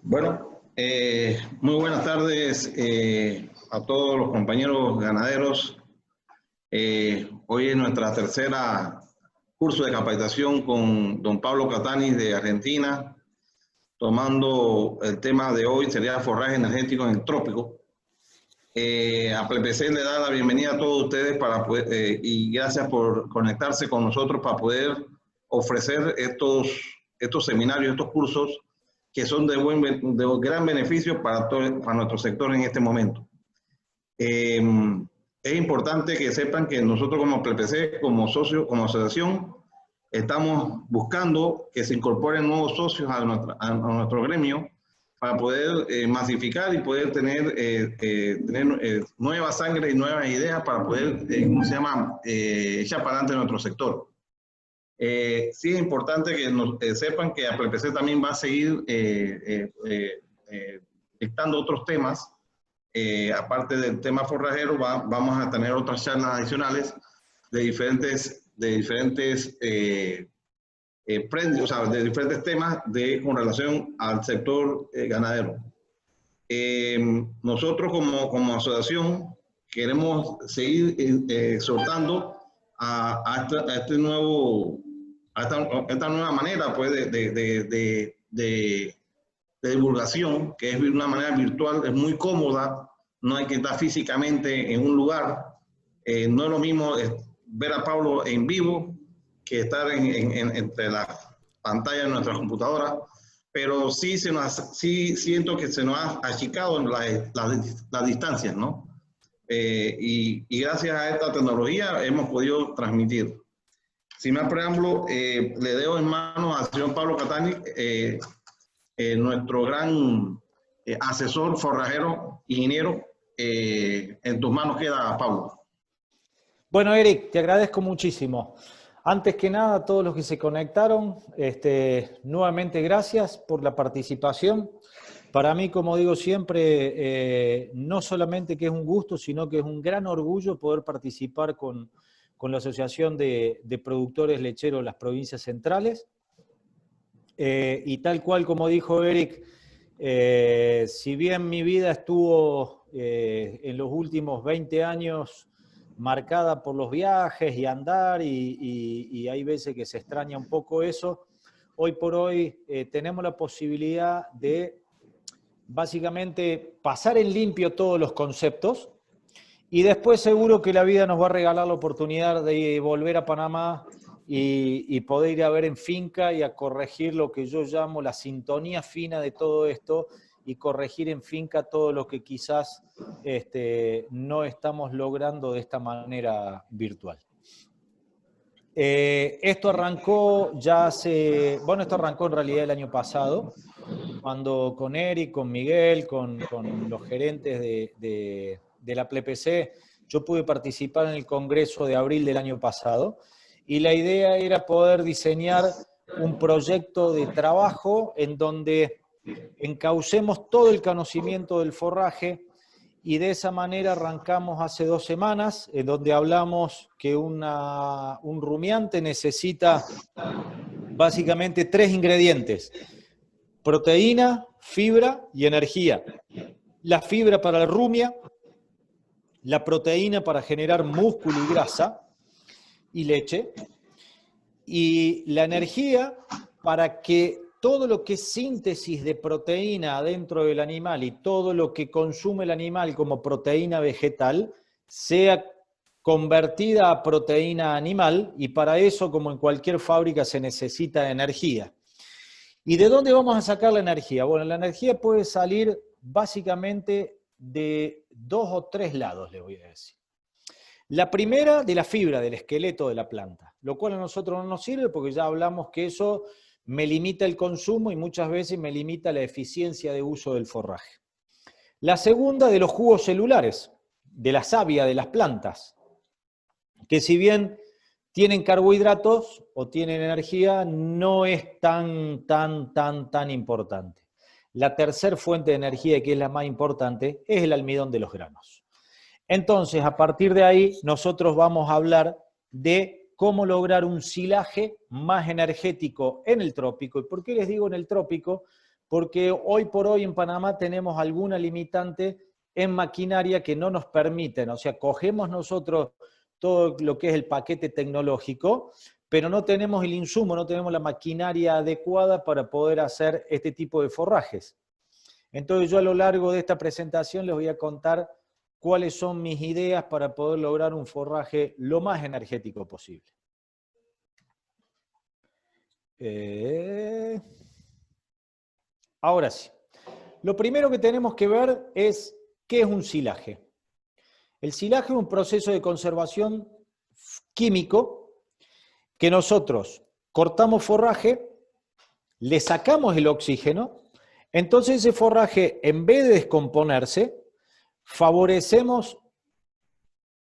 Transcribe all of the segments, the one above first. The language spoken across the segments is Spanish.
Bueno, muy buenas tardes a todos los compañeros ganaderos. Hoy es nuestra tercera curso de capacitación con don Pablo Catani de Argentina, tomando el tema de hoy, sería forraje energético en el trópico. A PPC le da la bienvenida a todos ustedes y gracias por conectarse con nosotros para poder ofrecer estos seminarios, estos cursos que son de gran beneficio para nuestro sector en este momento. Es importante que sepan que nosotros como PPC, como socio, como asociación, estamos buscando que se incorporen nuevos socios a nuestro gremio para poder masificar y poder tener nueva sangre y nuevas ideas para poder, echar para adelante nuestro sector. Sí es importante que sepan que PPC también va a seguir dictando otros temas. Aparte del tema forrajero, vamos a tener otras charlas adicionales de diferentes temas con relación al sector ganadero. Nosotros como asociación queremos seguir exhortando a esta nueva manera pues, de divulgación, que es una manera virtual, es muy cómoda, no hay que estar físicamente en un lugar. No es lo mismo ver a Pablo en vivo que estar entre las pantallas de nuestras computadoras, pero sí siento que se nos ha achicado las distancias, ¿no? Y gracias a esta tecnología hemos podido transmitir. Sin más preámbulo, le dejo en manos al señor Pablo Catani, nuestro gran asesor forrajero, ingeniero. En tus manos queda, Pablo. Bueno, Eric, te agradezco muchísimo. Antes que nada, a todos los que se conectaron, nuevamente gracias por la participación. Para mí, como digo siempre, no solamente que es un gusto, sino que es un gran orgullo poder participar con la Asociación de Productores Lecheros de las Provincias Centrales. Y tal cual como dijo Eric, si bien mi vida estuvo en los últimos 20 años marcada por los viajes y andar, y hay veces que se extraña un poco eso, hoy por hoy tenemos la posibilidad de básicamente pasar en limpio todos los conceptos, y después seguro que la vida nos va a regalar la oportunidad de volver a Panamá y poder ir a ver en finca y a corregir lo que yo llamo la sintonía fina de todo esto, y corregir en finca todo lo que quizás no estamos logrando de esta manera virtual. Esto arrancó esto arrancó en realidad el año pasado, cuando con Eric, con Miguel, con los gerentes de la PPC, yo pude participar en el Congreso de abril del año pasado, y la idea era poder diseñar un proyecto de trabajo en donde encaucemos todo el conocimiento del forraje, y de esa manera arrancamos hace 2 semanas, en donde hablamos que un rumiante necesita básicamente 3 ingredientes: proteína, fibra y energía. La fibra para la rumia, la proteína para generar músculo y grasa y leche, y la energía para que todo lo que es síntesis de proteína dentro del animal y todo lo que consume el animal como proteína vegetal sea convertida a proteína animal, y para eso, como en cualquier fábrica, se necesita energía. ¿Y de dónde vamos a sacar la energía? Bueno, la energía puede salir básicamente de 2 o 3 lados, les voy a decir. La primera, de la fibra, del esqueleto de la planta, lo cual a nosotros no nos sirve porque ya hablamos que eso me limita el consumo y muchas veces me limita la eficiencia de uso del forraje. La segunda, de los jugos celulares, de la savia de las plantas, que si bien tienen carbohidratos o tienen energía, no es tan importante. La tercera fuente de energía, que es la más importante, es el almidón de los granos. Entonces, a partir de ahí, nosotros vamos a hablar de cómo lograr un silaje más energético en el trópico. ¿Y por qué les digo en el trópico? porque hoy por hoy en Panamá tenemos alguna limitante en maquinaria que no nos permiten, o sea, cogemos nosotros todo lo que es el paquete tecnológico, pero no tenemos el insumo, no tenemos la maquinaria adecuada para poder hacer este tipo de forrajes. Entonces yo a lo largo de esta presentación les voy a contar cuáles son mis ideas para poder lograr un forraje lo más energético posible. Ahora sí. Lo primero que tenemos que ver es qué es un silaje. El silaje es un proceso de conservación químico que nosotros cortamos forraje, le sacamos el oxígeno, entonces ese forraje, en vez de descomponerse, favorecemos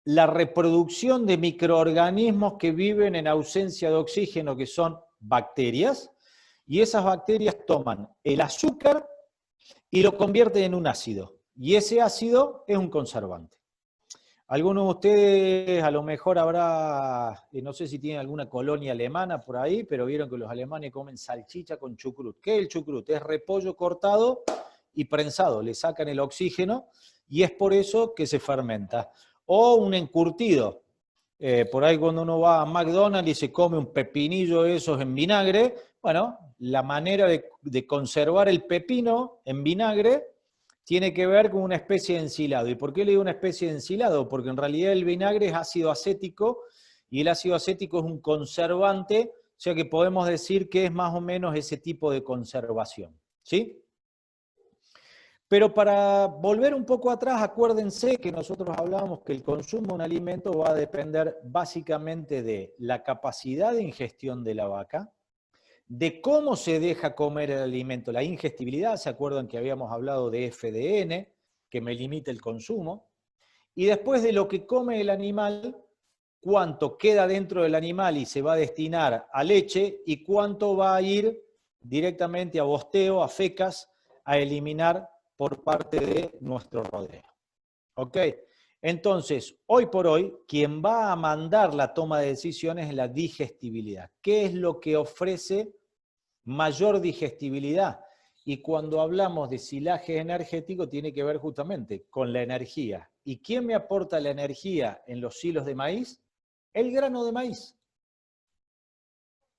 la reproducción de microorganismos que viven en ausencia de oxígeno, que son bacterias, y esas bacterias toman el azúcar y lo convierten en un ácido, y ese ácido es un conservante. Algunos de ustedes a lo mejor habrá, no sé si tienen alguna colonia alemana por ahí, pero vieron que los alemanes comen salchicha con chucrut. ¿Qué es el chucrut? Es repollo cortado y prensado, le sacan el oxígeno y es por eso que se fermenta. O un encurtido. Por ahí cuando uno va a McDonald's y se come un pepinillo de esos en vinagre, bueno, la manera de conservar el pepino en vinagre tiene que ver con una especie de ensilado. ¿Y por qué le digo una especie de ensilado? Porque en realidad el vinagre es ácido acético y el ácido acético es un conservante, o sea que podemos decir que es más o menos ese tipo de conservación. ¿Sí? Pero para volver un poco atrás, acuérdense que nosotros hablábamos que el consumo de un alimento va a depender básicamente de la capacidad de ingestión de la vaca, de cómo se deja comer el alimento, la ingestibilidad, ¿se acuerdan que habíamos hablado de FDN, que me limita el consumo? Y después de lo que come el animal, cuánto queda dentro del animal y se va a destinar a leche y cuánto va a ir directamente a bosteo, a fecas, a eliminar por parte de nuestro rodeo. ¿Ok? Entonces, hoy por hoy, quien va a mandar la toma de decisiones es la digestibilidad. ¿Qué es lo que ofrece mayor digestibilidad? Y cuando hablamos de silaje energético, tiene que ver justamente con la energía. ¿Y quién me aporta la energía en los silos de maíz? El grano de maíz.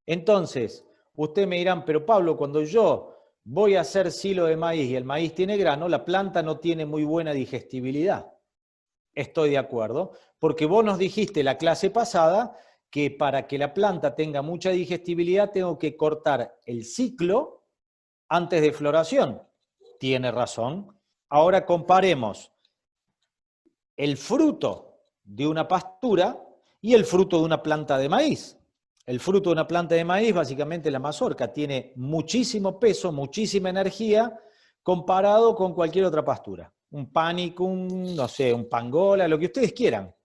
Entonces, ustedes me dirán, pero Pablo, cuando yo voy a hacer silo de maíz y el maíz tiene grano, la planta no tiene muy buena digestibilidad. Estoy de acuerdo, porque vos nos dijiste la clase pasada que para que la planta tenga mucha digestibilidad tengo que cortar el ciclo antes de floración. Tiene razón. Ahora comparemos el fruto de una pastura y el fruto de una planta de maíz. El fruto de una planta de maíz, básicamente la mazorca, tiene muchísimo peso, muchísima energía comparado con cualquier otra pastura. Un panicum, no sé, un pangola, lo que ustedes quieran.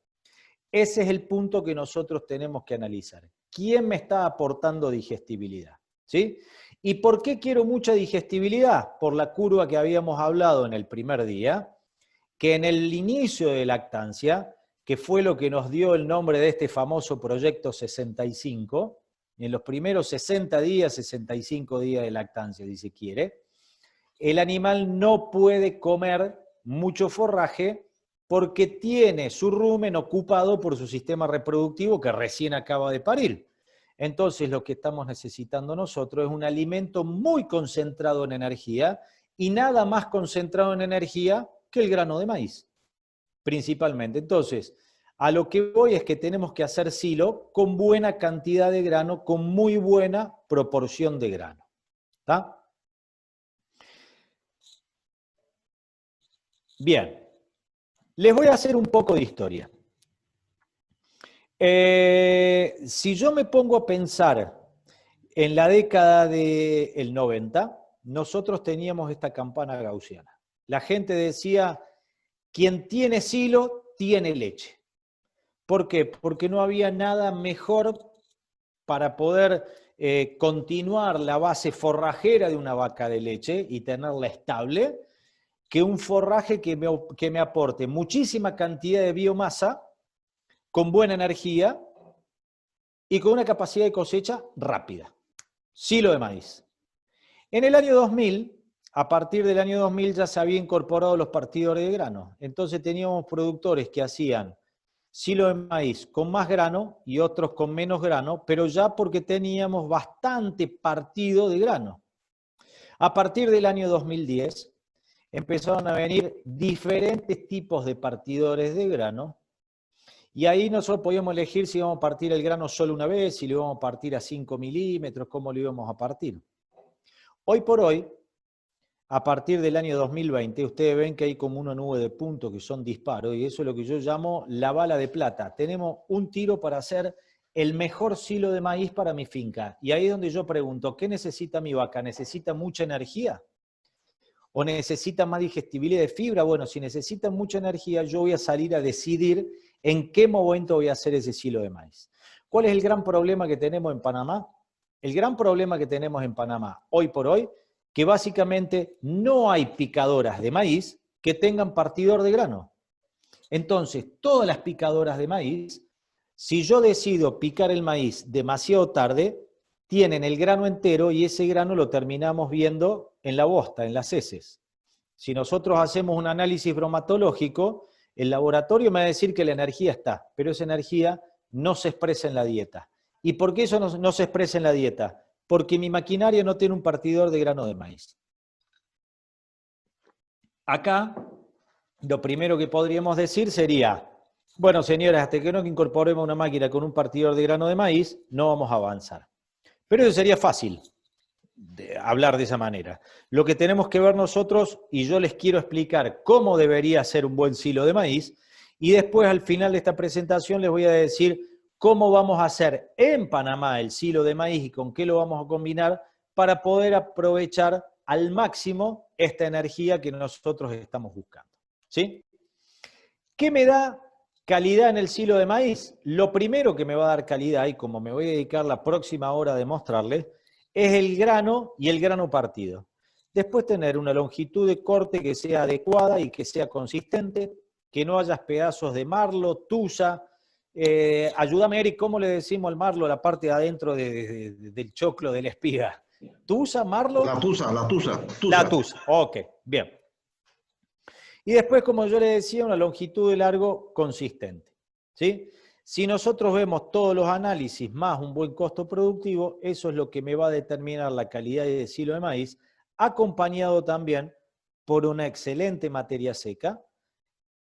Ese es el punto que nosotros tenemos que analizar. ¿Quién me está aportando digestibilidad? ¿Sí? ¿Y por qué quiero mucha digestibilidad? Por la curva que habíamos hablado en el primer día, que en el inicio de lactancia, que fue lo que nos dio el nombre de este famoso proyecto 65, en los primeros 60 días, 65 días de lactancia, si se quiere, el animal no puede comer mucho forraje porque tiene su rumen ocupado por su sistema reproductivo que recién acaba de parir. Entonces lo que estamos necesitando nosotros es un alimento muy concentrado en energía y nada más concentrado en energía que el grano de maíz, principalmente. Entonces, a lo que voy es que tenemos que hacer silo con buena cantidad de grano, con muy buena proporción de grano. ¿Está? Bien, les voy a hacer un poco de historia. Si yo me pongo a pensar en la década del 90, nosotros teníamos esta campana gaussiana. La gente decía, quien tiene silo, tiene leche. ¿Por qué? Porque no había nada mejor para poder continuar la base forrajera de una vaca de leche y tenerla estable, que un forraje que me aporte muchísima cantidad de biomasa, con buena energía y con una capacidad de cosecha rápida. Silo de maíz. En el año 2000 a partir del año 2000 ya se había incorporado los partidores de grano. Entonces teníamos productores que hacían silo de maíz con más grano y otros con menos grano, pero ya porque teníamos bastante partido de grano. A partir del año 2010 empezaron a venir diferentes tipos de partidores de grano y ahí nosotros podíamos elegir si íbamos a partir el grano solo una vez, si lo íbamos a partir a 5 milímetros, cómo lo íbamos a partir. Hoy por hoy, a partir del año 2020, ustedes ven que hay como una nube de puntos que son disparos, y eso es lo que yo llamo la bala de plata. Tenemos un tiro para hacer el mejor silo de maíz para mi finca. Y ahí es donde yo pregunto, ¿qué necesita mi vaca? ¿Necesita mucha energía? ¿O necesita más digestibilidad de fibra? Bueno, si necesita mucha energía, yo voy a salir a decidir en qué momento voy a hacer ese silo de maíz. ¿Cuál es el gran problema que tenemos en Panamá? El gran problema que tenemos en Panamá hoy por hoy, que básicamente no hay picadoras de maíz que tengan partidor de grano. Entonces, todas las picadoras de maíz, si yo decido picar el maíz demasiado tarde, tienen el grano entero y ese grano lo terminamos viendo en la bosta, en las heces. Si nosotros hacemos un análisis bromatológico, el laboratorio me va a decir que la energía está, pero esa energía no se expresa en la dieta. ¿Y por qué eso no se expresa en la dieta? Porque mi maquinaria no tiene un partidor de grano de maíz. Acá, lo primero que podríamos decir sería, bueno, señores, hasta que no incorporemos una máquina con un partidor de grano de maíz, no vamos a avanzar. Pero eso sería fácil, hablar de esa manera. Lo que tenemos que ver nosotros, y yo les quiero explicar cómo debería ser un buen silo de maíz, y después al final de esta presentación les voy a decir cómo vamos a hacer en Panamá el silo de maíz y con qué lo vamos a combinar para poder aprovechar al máximo esta energía que nosotros estamos buscando. ¿Sí? ¿Qué me da calidad en el silo de maíz? Lo primero que me va a dar calidad, y como me voy a dedicar la próxima hora a demostrarles, es el grano y el grano partido. Después tener una longitud de corte que sea adecuada y que sea consistente, que no haya pedazos de marlo, tusa. Ayúdame, Eric, ¿cómo le decimos al marlo la parte de adentro del choclo, de la espiga? ¿Tusa, marlo? La tusa. La tusa, ok, bien. Y después, como yo le decía, una longitud de largo consistente. ¿Sí? Si nosotros vemos todos los análisis más un buen costo productivo, eso es lo que me va a determinar la calidad de silo de maíz, acompañado también por una excelente materia seca,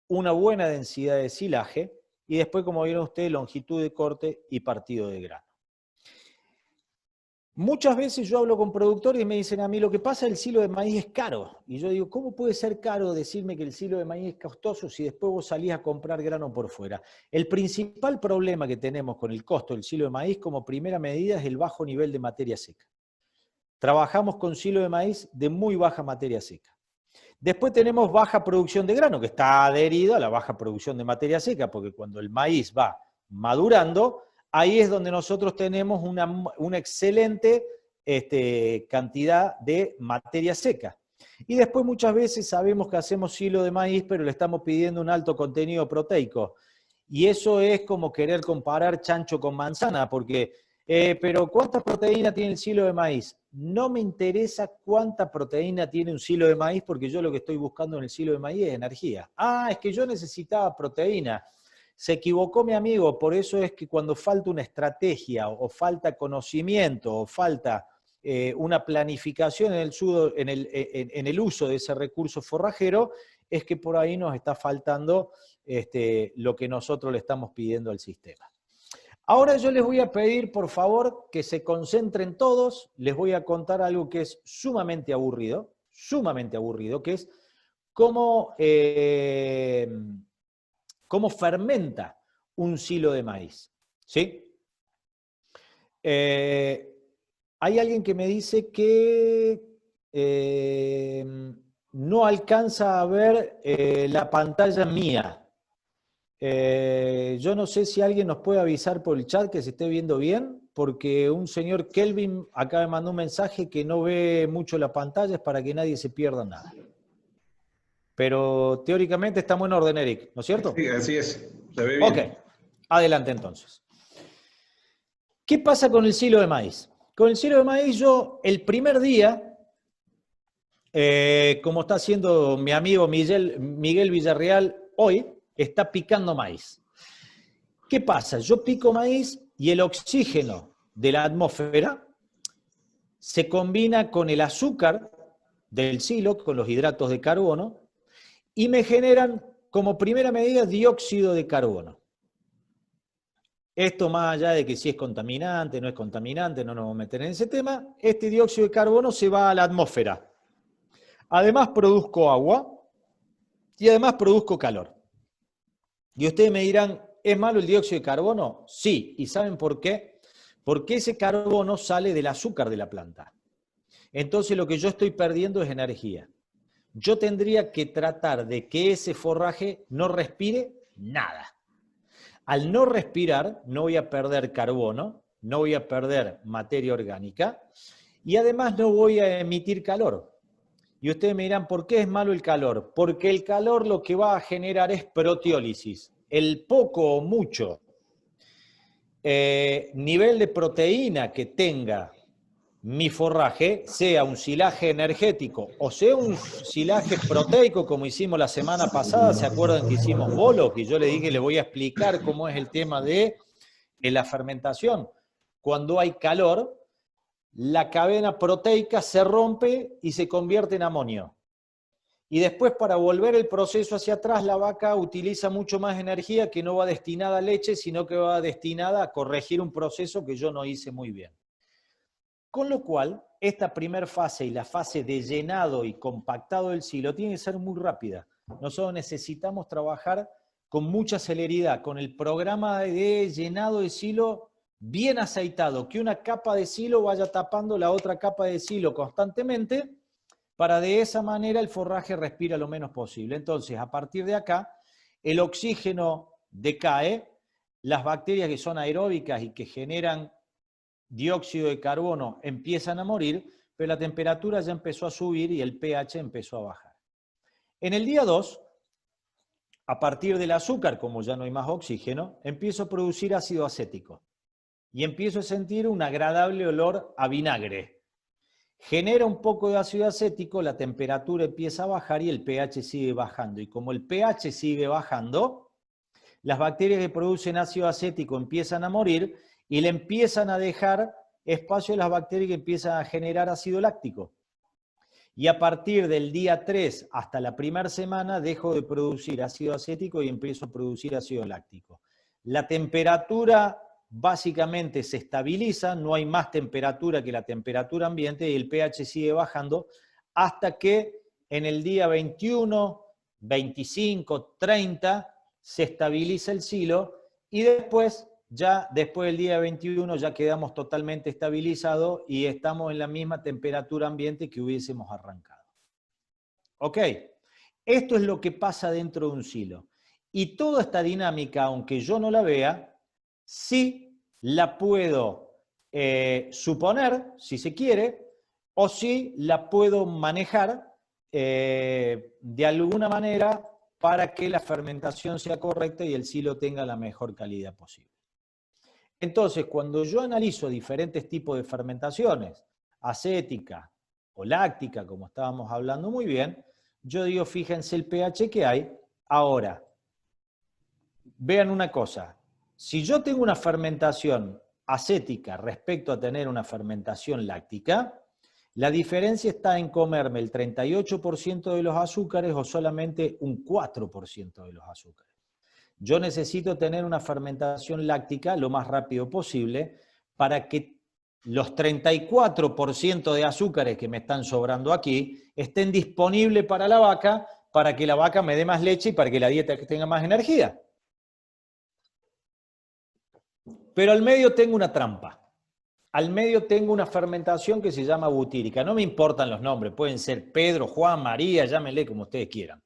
una buena densidad de silaje y después, como vieron ustedes, longitud de corte y partido de grano. Muchas veces yo hablo con productores y me dicen a mí, lo que pasa, el silo de maíz es caro. Y yo digo, ¿cómo puede ser caro decirme que el silo de maíz es costoso si después vos salís a comprar grano por fuera? El principal problema que tenemos con el costo del silo de maíz como primera medida es el bajo nivel de materia seca. Trabajamos con silo de maíz de muy baja materia seca. Después tenemos baja producción de grano, que está adherido a la baja producción de materia seca, porque cuando el maíz va madurando, ahí es donde nosotros tenemos una excelente cantidad de materia seca. Y después muchas veces sabemos que hacemos silo de maíz, pero le estamos pidiendo un alto contenido proteico. Y eso es como querer comparar chancho con manzana, porque, pero ¿cuánta proteína tiene el silo de maíz? No me interesa cuánta proteína tiene un silo de maíz, porque yo lo que estoy buscando en el silo de maíz es energía. Ah, es que yo necesitaba proteína. Se equivocó mi amigo, por eso es que cuando falta una estrategia o falta conocimiento o falta una planificación en el uso de ese recurso forrajero, es que por ahí nos está faltando lo que nosotros le estamos pidiendo al sistema. Ahora yo les voy a pedir, por favor, que se concentren todos. Les voy a contar algo que es sumamente aburrido, que es cómo fermenta un silo de maíz. ¿Sí? Hay alguien que me dice que no alcanza a ver la pantalla mía. Yo no sé si alguien nos puede avisar por el chat que se esté viendo bien, porque un señor Kelvin acá me mandó un mensaje que no ve mucho la pantalla, es para que nadie se pierda nada. Pero teóricamente estamos en orden, Eric, ¿no es cierto? Sí, así es. Se ve bien. Ok, adelante entonces. ¿Qué pasa con el silo de maíz? Con el silo de maíz yo el primer día Como está haciendo mi amigo Miguel Villarreal hoy, está picando maíz. ¿Qué pasa? Yo pico maíz y el oxígeno de la atmósfera se combina con el azúcar del silo, con los hidratos de carbono, y me generan como primera medida dióxido de carbono. Esto más allá de que si es contaminante, no es contaminante, no nos vamos a meter en ese tema, este dióxido de carbono se va a la atmósfera. Además produzco agua y además produzco calor. Y ustedes me dirán, ¿es malo el dióxido de carbono? Sí, ¿y saben por qué? Porque ese carbono sale del azúcar de la planta. Entonces lo que yo estoy perdiendo es energía. Yo tendría que tratar de que ese forraje no respire nada. Al no respirar, no voy a perder carbono, no voy a perder materia orgánica y además no voy a emitir calor. Y ustedes me dirán, ¿por qué es malo el calor? Porque el calor lo que va a generar es proteólisis. El poco o mucho nivel de proteína que tenga mi forraje, sea un silaje energético o sea un silaje proteico, como hicimos la semana pasada, ¿se acuerdan que hicimos bolo? Que yo le dije, le voy a explicar cómo es el tema de la fermentación. Cuando hay calor, la cadena proteica se rompe y se convierte en amonio. Y después, para volver el proceso hacia atrás, la vaca utiliza mucho más energía que no va destinada a leche, sino que va destinada a corregir un proceso que yo no hice muy bien. Con lo cual, esta primera fase y la fase de llenado y compactado del silo tiene que ser muy rápida. Nosotros necesitamos trabajar con mucha celeridad, con el programa de llenado de silo bien aceitado, que una capa de silo vaya tapando la otra capa de silo constantemente, para de esa manera el forraje respire lo menos posible. Entonces, a partir de acá, el oxígeno decae, las bacterias que son aeróbicas y que generan dióxido de carbono empiezan a morir, pero la temperatura ya empezó a subir y el pH empezó a bajar. En el día 2, a partir del azúcar, como ya no hay más oxígeno, empiezo a producir ácido acético y empiezo a sentir un agradable olor a vinagre. Genera un poco de ácido acético, la temperatura empieza a bajar y el pH sigue bajando. Y como el pH sigue bajando, las bacterias que producen ácido acético empiezan a morir y le empiezan a dejar espacio a las bacterias que empiezan a generar ácido láctico. Y a partir del día 3 hasta la primera semana dejo de producir ácido acético y empiezo a producir ácido láctico. La temperatura básicamente se estabiliza, no hay más temperatura que la temperatura ambiente y el pH sigue bajando hasta que en el día 21, 25, 30 se estabiliza el silo y después del día 21 ya quedamos totalmente estabilizados y estamos en la misma temperatura ambiente que hubiésemos arrancado. ¿Ok? Esto es lo que pasa dentro de un silo. Y toda esta dinámica, aunque yo no la vea, sí la puedo suponer, si se quiere, o sí la puedo manejar de alguna manera para que la fermentación sea correcta y el silo tenga la mejor calidad posible. Entonces, cuando yo analizo diferentes tipos de fermentaciones, acética o láctica, como estábamos hablando muy bien, yo digo, fíjense el pH que hay. Ahora, vean una cosa, si yo tengo una fermentación acética respecto a tener una fermentación láctica, la diferencia está en comerme el 38% de los azúcares o solamente un 4% de los azúcares. Yo necesito tener una fermentación láctica lo más rápido posible para que los 34% de azúcares que me están sobrando aquí estén disponibles para la vaca, para que la vaca me dé más leche y para que la dieta tenga más energía. Pero al medio tengo una trampa. Al medio tengo una fermentación que se llama butírica. No me importan los nombres, pueden ser Pedro, Juan, María, llámenle como ustedes quieran.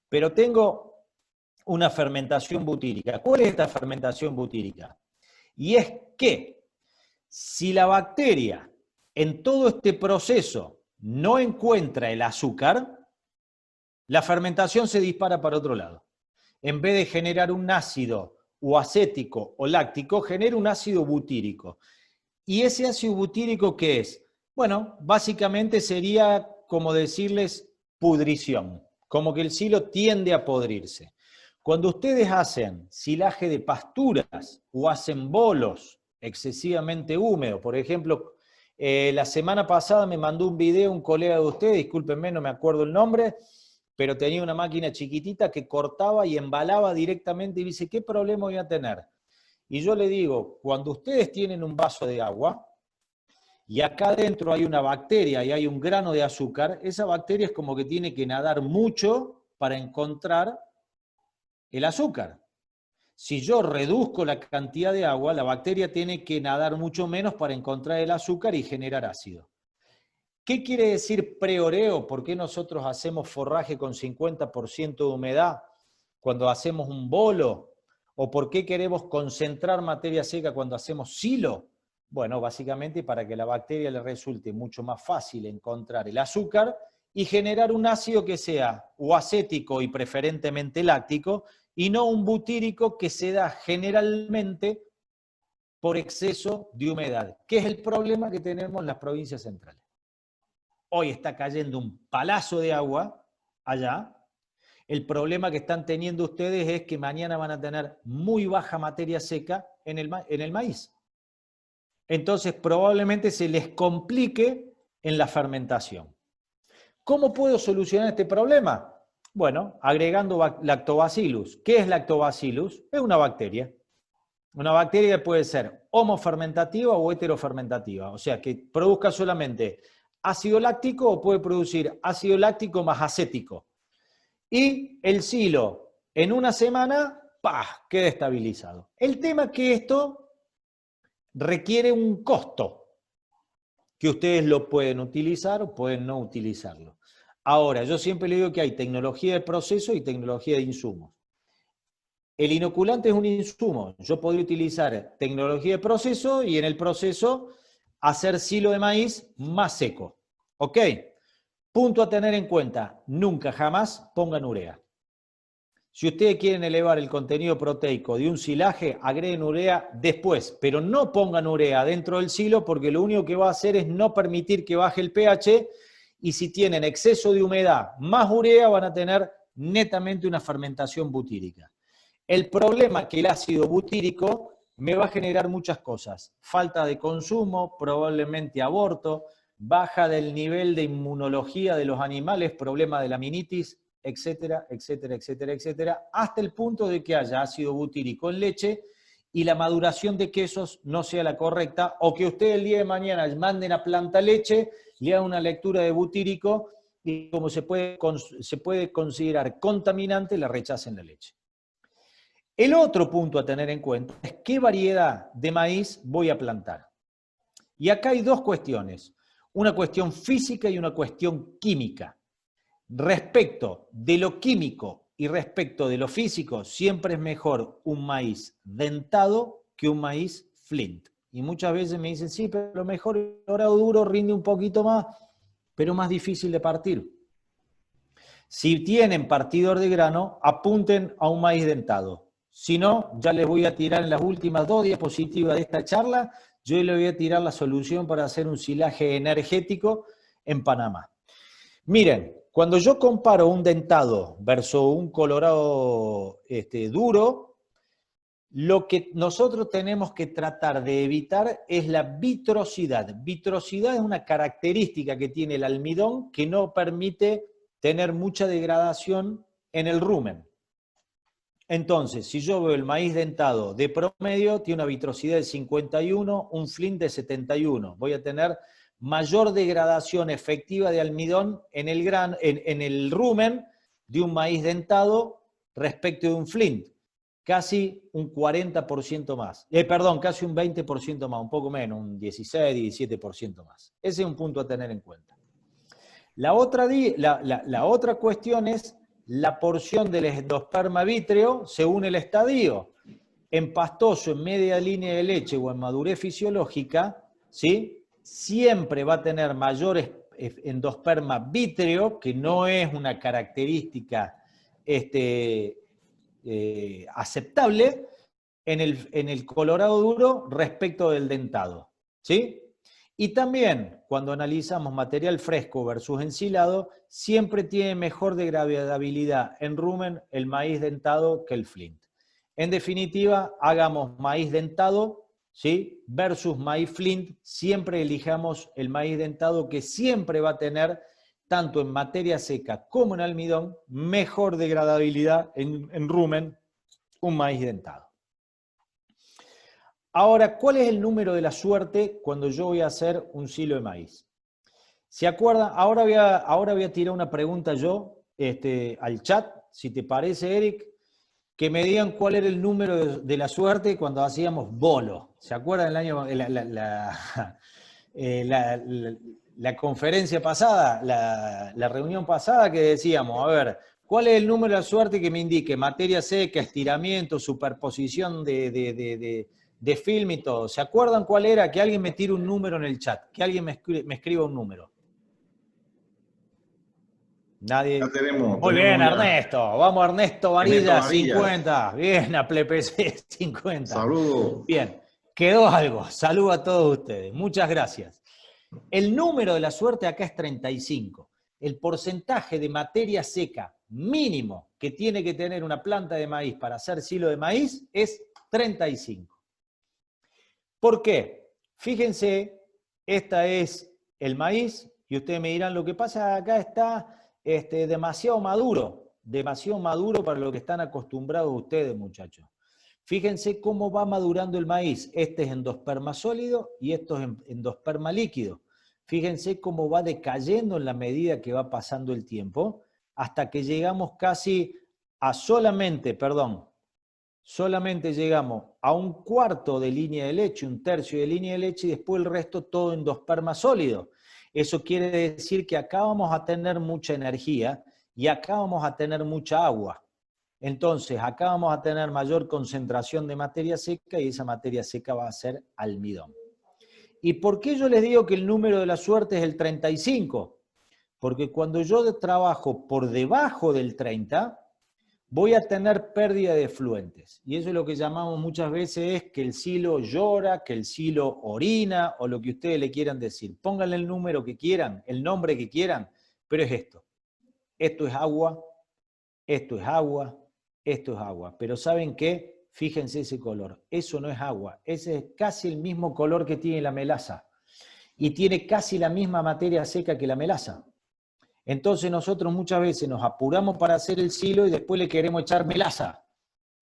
Pero tengo una fermentación butírica. ¿Cuál es esta fermentación butírica? Y es que si la bacteria en todo este proceso no encuentra el azúcar, la fermentación se dispara para otro lado. En vez de generar un ácido o acético o láctico, genera un ácido butírico. ¿Y ese ácido butírico qué es? Bueno, básicamente sería como decirles pudrición, como que el silo tiende a podrirse. Cuando ustedes hacen silaje de pasturas o hacen bolos excesivamente húmedos, por ejemplo, la semana pasada me mandó un video un colega de ustedes, discúlpenme, no me acuerdo el nombre, pero tenía una máquina chiquitita que cortaba y embalaba directamente y dice, ¿qué problema voy a tener? Y yo le digo, cuando ustedes tienen un vaso de agua y acá adentro hay una bacteria y hay un grano de azúcar, esa bacteria es como que tiene que nadar mucho para encontrar el azúcar. Si yo reduzco la cantidad de agua, la bacteria tiene que nadar mucho menos para encontrar el azúcar y generar ácido. ¿Qué quiere decir preoreo? ¿Por qué nosotros hacemos forraje con 50% de humedad cuando hacemos un bolo? ¿O por qué queremos concentrar materia seca cuando hacemos silo? Bueno, básicamente para que a la bacteria le resulte mucho más fácil encontrar el azúcar y generar un ácido que sea o acético y preferentemente láctico, y no un butírico que se da generalmente por exceso de humedad, que es el problema que tenemos en las provincias centrales. Hoy está cayendo un palazo de agua allá. El problema que están teniendo ustedes es que mañana van a tener muy baja materia seca en el maíz. Entonces probablemente se les complique en la fermentación. ¿Cómo puedo solucionar este problema? Bueno, agregando lactobacillus. ¿Qué es lactobacillus? Es una bacteria. Una bacteria que puede ser homofermentativa o heterofermentativa, o sea, que produzca solamente ácido láctico o puede producir ácido láctico más acético. Y el silo, en una semana, ¡pah!, queda estabilizado. El tema es que esto requiere un costo, que ustedes lo pueden utilizar o pueden no utilizarlo. Ahora, yo siempre le digo que hay tecnología de proceso y tecnología de insumos. El inoculante es un insumo. Yo podría utilizar tecnología de proceso y en el proceso hacer silo de maíz más seco. ¿Ok? Punto a tener en cuenta, nunca jamás pongan urea. Si ustedes quieren elevar el contenido proteico de un silaje, agreguen urea después, pero no pongan urea dentro del silo porque lo único que va a hacer es no permitir que baje el pH, y si tienen exceso de humedad más urea van a tener netamente una fermentación butírica. El problema es que el ácido butírico me va a generar muchas cosas. Falta de consumo, probablemente aborto, baja del nivel de inmunología de los animales, problema de la aminitis, etcétera, etcétera, etcétera, etcétera, hasta el punto de que haya ácido butírico en leche y la maduración de quesos no sea la correcta, o que ustedes el día de mañana manden a planta leche, le hagan una lectura de butírico y como se puede considerar contaminante, la rechacen la leche. El otro punto a tener en cuenta es qué variedad de maíz voy a plantar. Y acá hay dos cuestiones, una cuestión física y una cuestión química. Respecto de lo químico y respecto de lo físico, siempre es mejor un maíz dentado que un maíz flint. Y muchas veces me dicen, sí, pero lo mejor el dorado duro rinde un poquito más, pero más difícil de partir. Si tienen partidor de grano, apunten a un maíz dentado. Si no, ya les voy a tirar en las últimas 2 diapositivas de esta charla, yo les voy a tirar la solución para hacer un silaje energético en Panamá. Miren, cuando yo comparo un dentado versus un colorado duro, lo que nosotros tenemos que tratar de evitar es la vitrosidad. Vitrosidad es una característica que tiene el almidón que no permite tener mucha degradación en el rumen. Entonces, si yo veo el maíz dentado de promedio, tiene una vitrosidad de 51, un flint de 71. Voy a tener mayor degradación efectiva de almidón en el rumen de un maíz dentado respecto de un flint. Casi un 40% más. Casi un 20% más, un poco menos, un 16, 17% más. Ese es un punto a tener en cuenta. La otra cuestión es la porción del endosperma vítreo según el estadio. En pastoso, en media línea de leche o en madurez fisiológica, ¿sí?, siempre va a tener mayor endosperma vítreo, que no es una característica aceptable en el colorado duro respecto del dentado, ¿sí? Y también, cuando analizamos material fresco versus ensilado, siempre tiene mejor degradabilidad en rumen el maíz dentado que el flint. En definitiva, hagamos maíz dentado, ¿sí?, versus maíz flint, siempre elijamos el maíz dentado, que siempre va a tener, tanto en materia seca como en almidón, mejor degradabilidad en rumen un maíz dentado. Ahora, ¿cuál es el número de la suerte cuando yo voy a hacer un silo de maíz? ¿Se acuerdan? Ahora voy a tirar una pregunta yo al chat, si te parece, Eric, que me digan cuál era el número de la suerte cuando hacíamos bolo. ¿Se acuerdan la conferencia pasada, la reunión pasada que decíamos, a ver, ¿cuál es el número de la suerte que me indique materia seca, estiramiento, superposición de film y todo? ¿Se acuerdan cuál era? Que alguien me tire un número en el chat, que alguien me escriba un número. Nadie. Ya tenemos. Muy bien, ya. Ernesto. Vamos, Ernesto Varilla, 50. Bien, a PLPC, 50. Saludos. Bien, quedó algo. Saludo a todos ustedes. Muchas gracias. El número de la suerte acá es 35. El porcentaje de materia seca mínimo que tiene que tener una planta de maíz para hacer silo de maíz es 35. ¿Por qué? Fíjense, esta es el maíz, y ustedes me dirán, lo que pasa acá está demasiado maduro para lo que están acostumbrados ustedes, muchachos. Fíjense cómo va madurando el maíz. Este es endosperma sólido y esto es endosperma líquido. Fíjense cómo va decayendo en la medida que va pasando el tiempo, hasta que llegamos casi a solamente llegamos a un cuarto de línea de leche, un tercio de línea de leche, y después el resto todo endosperma sólido. Eso quiere decir que acá vamos a tener mucha energía y acá vamos a tener mucha agua. Entonces, acá vamos a tener mayor concentración de materia seca y esa materia seca va a ser almidón. ¿Y por qué yo les digo que el número de la suerte es el 35? Porque cuando yo trabajo por debajo del 30, voy a tener pérdida de efluentes. Y eso es lo que llamamos muchas veces es que el silo llora, que el silo orina, o lo que ustedes le quieran decir. Pónganle el número que quieran, el nombre que quieran, pero es esto. Esto es agua, esto es agua, esto es agua. Pero ¿saben qué? Fíjense ese color. Eso no es agua. Ese es casi el mismo color que tiene la melaza. Y tiene casi la misma materia seca que la melaza. Entonces nosotros muchas veces nos apuramos para hacer el silo y después le queremos echar melaza.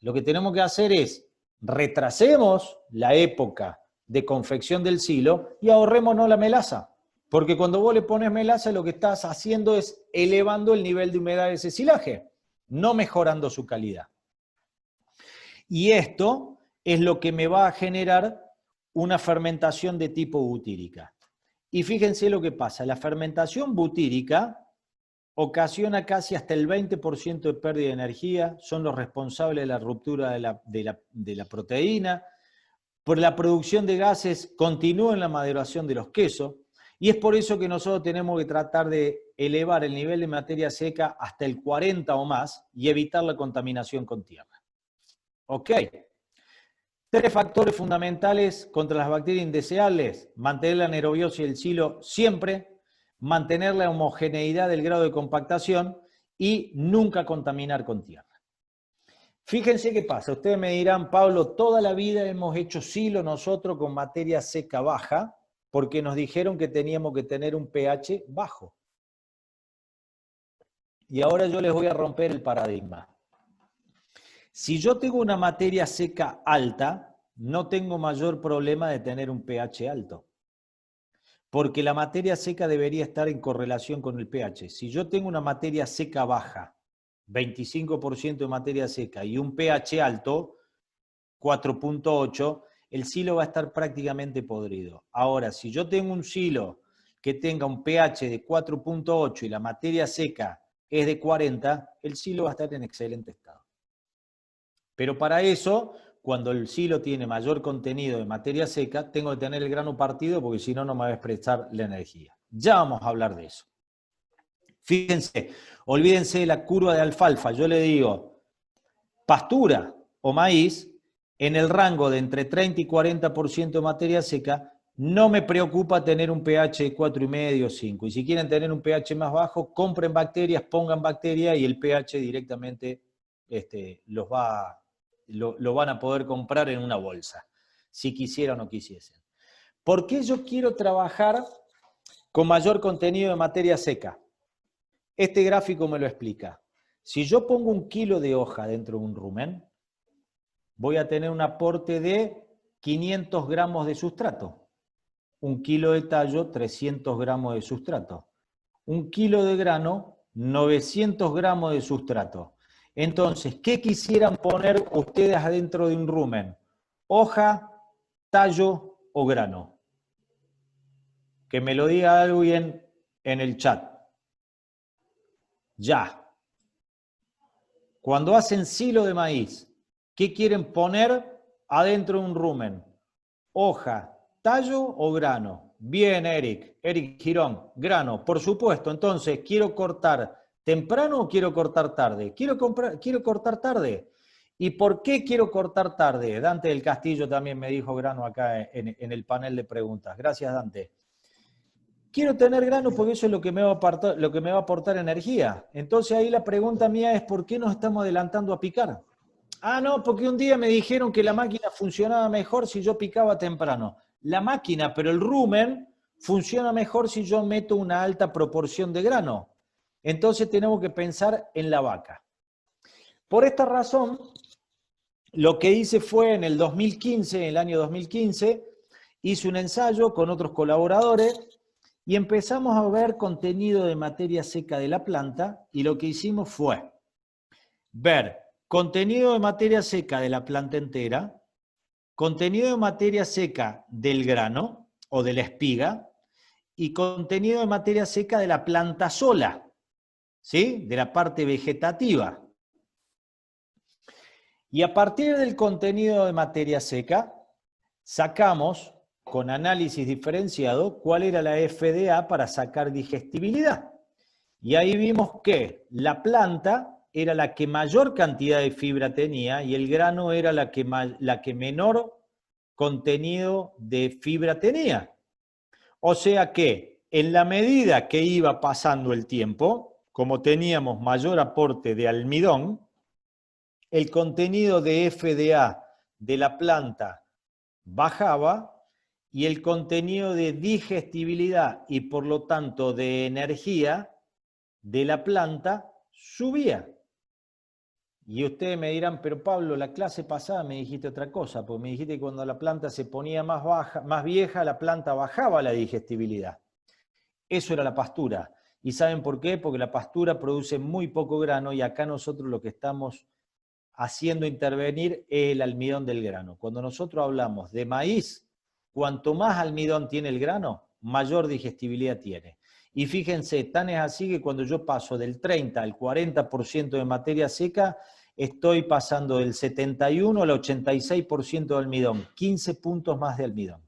Lo que tenemos que hacer es retrasemos la época de confección del silo y ahorrémonos la melaza. Porque cuando vos le pones melaza, lo que estás haciendo es elevando el nivel de humedad de ese silaje, no mejorando su calidad. Y esto es lo que me va a generar una fermentación de tipo butírica. Y fíjense lo que pasa, la fermentación butírica ocasiona casi hasta el 20% de pérdida de energía, son los responsables de la ruptura de la proteína, por la producción de gases continúa en la maduración de los quesos, y es por eso que nosotros tenemos que tratar de elevar el nivel de materia seca hasta el 40 o más y evitar la contaminación con tierra. ¿Ok? 3 factores fundamentales contra las bacterias indeseables: mantener la anaerobiosis del silo siempre, mantener la homogeneidad del grado de compactación y nunca contaminar con tierra. Fíjense qué pasa. Ustedes me dirán, Pablo, toda la vida hemos hecho silo nosotros con materia seca baja porque nos dijeron que teníamos que tener un pH bajo. Y ahora yo les voy a romper el paradigma. Si yo tengo una materia seca alta, no tengo mayor problema de tener un pH alto. Porque la materia seca debería estar en correlación con el pH. Si yo tengo una materia seca baja, 25% de materia seca, y un pH alto, 4.8, el silo va a estar prácticamente podrido. Ahora, si yo tengo un silo que tenga un pH de 4.8 y la materia seca es de 40, el silo va a estar en excelente estado. Pero para eso, cuando el silo tiene mayor contenido de materia seca, tengo que tener el grano partido porque si no, no me va a expresar la energía. Ya vamos a hablar de eso. Fíjense, olvídense de la curva de alfalfa. Yo le digo, pastura o maíz, en el rango de entre 30 y 40% de materia seca, no me preocupa tener un pH de 4,5 o 5. Y si quieren tener un pH más bajo, compren bacterias, pongan bacterias y el pH directamente lo van a poder comprar en una bolsa, si quisieran o no quisiesen. ¿Por qué yo quiero trabajar con mayor contenido de materia seca? Este gráfico me lo explica. Si yo pongo 1 kilo de hoja dentro de un rumen, voy a tener un aporte de 500 gramos de sustrato. 1 kilo de tallo, 300 gramos de sustrato. 1 kilo de grano, 900 gramos de sustrato. Entonces, ¿qué quisieran poner ustedes adentro de un rumen? ¿Hoja, tallo o grano? Que me lo diga alguien en el chat. Ya. Cuando hacen silo de maíz, ¿qué quieren poner adentro de un rumen? ¿Hoja, tallo o grano? Bien, Eric Girón, grano, por supuesto. Entonces, ¿quiero cortar temprano o quiero cortar tarde? Quiero cortar tarde. ¿Y por qué quiero cortar tarde? Dante del Castillo también me dijo grano acá en el panel de preguntas. Gracias, Dante. Quiero tener grano porque eso es lo que me va a aportar energía. Entonces ahí la pregunta mía es, ¿por qué nos estamos adelantando a picar? Ah, no, porque un día me dijeron que la máquina funcionaba mejor si yo picaba temprano. La máquina, pero el rumen funciona mejor si yo meto una alta proporción de grano. Entonces tenemos que pensar en la vaca. Por esta razón, lo que hice fue en el 2015, en el año 2015, hice un ensayo con otros colaboradores y empezamos a ver contenido de materia seca de la planta y lo que hicimos fue ver contenido de materia seca de la planta entera, contenido de materia seca del grano o de la espiga y contenido de materia seca de la planta sola, ¿sí? De la parte vegetativa. Y a partir del contenido de materia seca, sacamos, con análisis diferenciado, cuál era la FDA para sacar digestibilidad. Y ahí vimos que la planta era la que mayor cantidad de fibra tenía y el grano era la que menor contenido de fibra tenía. O sea que en la medida que iba pasando el tiempo, como teníamos mayor aporte de almidón, el contenido de FDA de la planta bajaba y el contenido de digestibilidad y por lo tanto de energía de la planta subía. Y ustedes me dirán, pero Pablo, la clase pasada me dijiste otra cosa, porque me dijiste que cuando la planta se ponía más vieja, la planta bajaba la digestibilidad. Eso era la pastura. ¿Y saben por qué? Porque la pastura produce muy poco grano y acá nosotros lo que estamos haciendo intervenir es el almidón del grano. Cuando nosotros hablamos de maíz, cuanto más almidón tiene el grano, mayor digestibilidad tiene. Y fíjense, tan es así que cuando yo paso del 30 al 40% de materia seca, estoy pasando del 71 al 86% de almidón, 15 puntos más de almidón.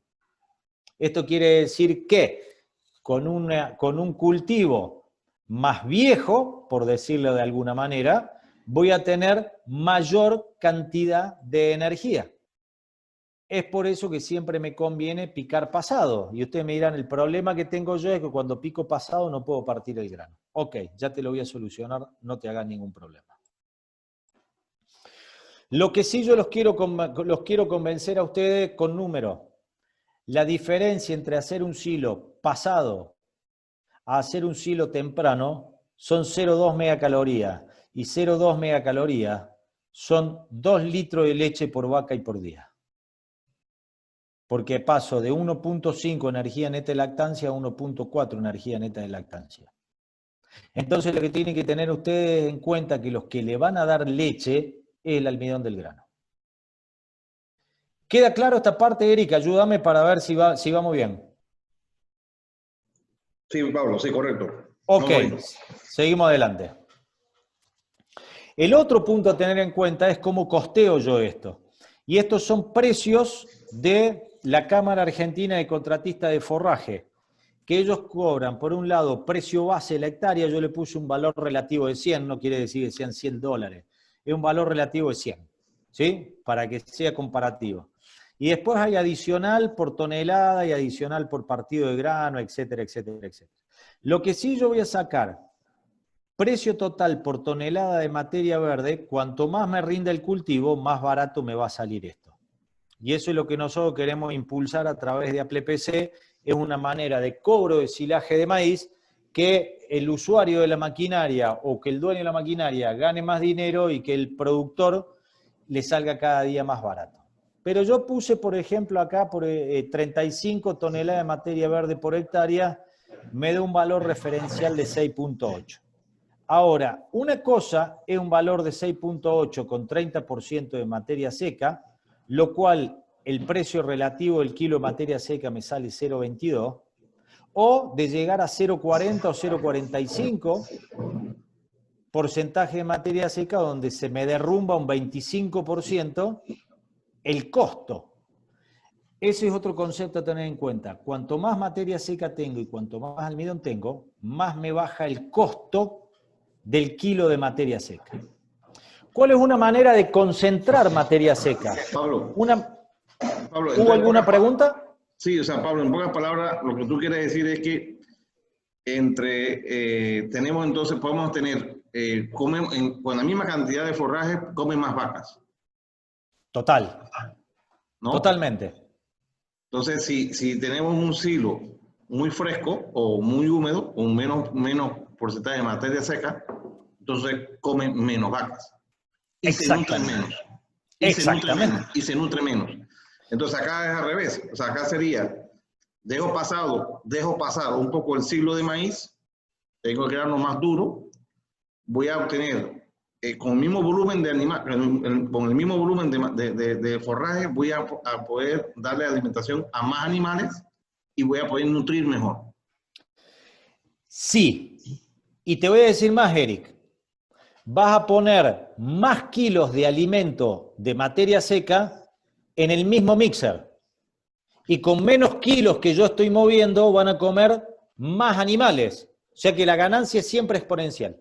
Esto quiere decir que con un cultivo más viejo, por decirlo de alguna manera, voy a tener mayor cantidad de energía. Es por eso que siempre me conviene picar pasado. Y ustedes me dirán, el problema que tengo yo es que cuando pico pasado no puedo partir el grano. Ok, ya te lo voy a solucionar, no te hagas ningún problema. Lo que sí yo los quiero convencer a ustedes con números. La diferencia entre hacer un silo pasado a hacer un silo temprano son 0,2 megacalorías. Y 0,2 megacalorías son 2 litros de leche por vaca y por día. Porque paso de 1,5 energía neta de lactancia a 1,4 energía neta de lactancia. Entonces lo que tienen que tener ustedes en cuenta es que los que le van a dar leche es el almidón del grano. ¿Queda claro esta parte, Erika? Ayúdame para ver si vamos bien. Sí, Pablo, sí, correcto. Ok, seguimos adelante. El otro punto a tener en cuenta es cómo costeo yo esto. Y estos son precios de la Cámara Argentina de Contratistas de Forraje, que ellos cobran, por un lado, precio base de la hectárea, yo le puse un valor relativo de 100, no quiere decir que sean $100, es un valor relativo de 100, ¿sí? Para que sea comparativo. Y después hay adicional por tonelada y adicional por partido de grano, etcétera, etcétera, etcétera. Lo que sí yo voy a sacar, precio total por tonelada de materia verde, cuanto más me rinda el cultivo, más barato me va a salir esto. Y eso es lo que nosotros queremos impulsar a través de APLEPC, es una manera de cobro de silaje de maíz que el usuario de la maquinaria o que el dueño de la maquinaria gane más dinero y que el productor le salga cada día más barato. Pero yo puse, por ejemplo, acá por 35 toneladas de materia verde por hectárea, me da un valor referencial de 6.8. Ahora, una cosa es un valor de 6.8 con 30% de materia seca, lo cual el precio relativo del kilo de materia seca me sale 0.22, o de llegar a 0.40 o 0.45 porcentaje de materia seca, donde se me derrumba un 25% el costo. Ese es otro concepto a tener en cuenta. Cuanto más materia seca tengo y cuanto más almidón tengo, más me baja el costo del kilo de materia seca. ¿Cuál es una manera de concentrar materia seca? Pablo, ¿Hubo alguna pregunta? Sí, o sea, Pablo, en pocas palabras, lo que tú quieres decir es que tenemos entonces, podemos tener, con la misma cantidad de forraje, comen más vacas. Total. ¿No? Totalmente. Entonces, si tenemos un silo muy fresco o muy húmedo, con menos porcentaje de materia seca, entonces comen menos vacas. Y se nutren menos. Y se nutre menos. Entonces acá es al revés. O sea, acá sería, dejo pasar un poco el ciclo de maíz, tengo que quedarlo más duro, voy a obtener, con el mismo volumen de animal, con el mismo volumen de forraje, voy a poder darle alimentación a más animales y voy a poder nutrir mejor. Sí. Y te voy a decir más, Eric. Vas a poner más kilos de alimento de materia seca en el mismo mixer. Y con menos kilos que yo estoy moviendo, van a comer más animales. O sea que la ganancia es siempre exponencial.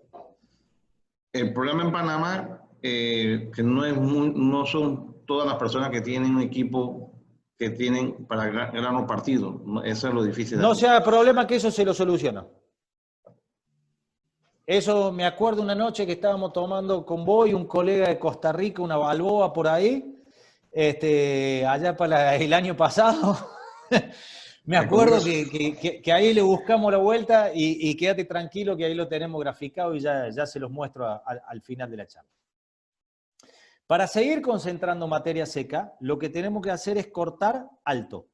El problema en Panamá, que no son todas las personas que tienen un equipo que tienen para grano partido. Eso es lo difícil. No sea problema que eso se lo soluciona. Eso me acuerdo una noche que estábamos tomando con vos y un colega de Costa Rica, una balboa por ahí, allá para el año pasado. Me acuerdo que ahí le buscamos la vuelta y quédate tranquilo que ahí lo tenemos graficado y ya se los muestro al final de la charla. Para seguir concentrando materia seca, lo que tenemos que hacer es cortar alto,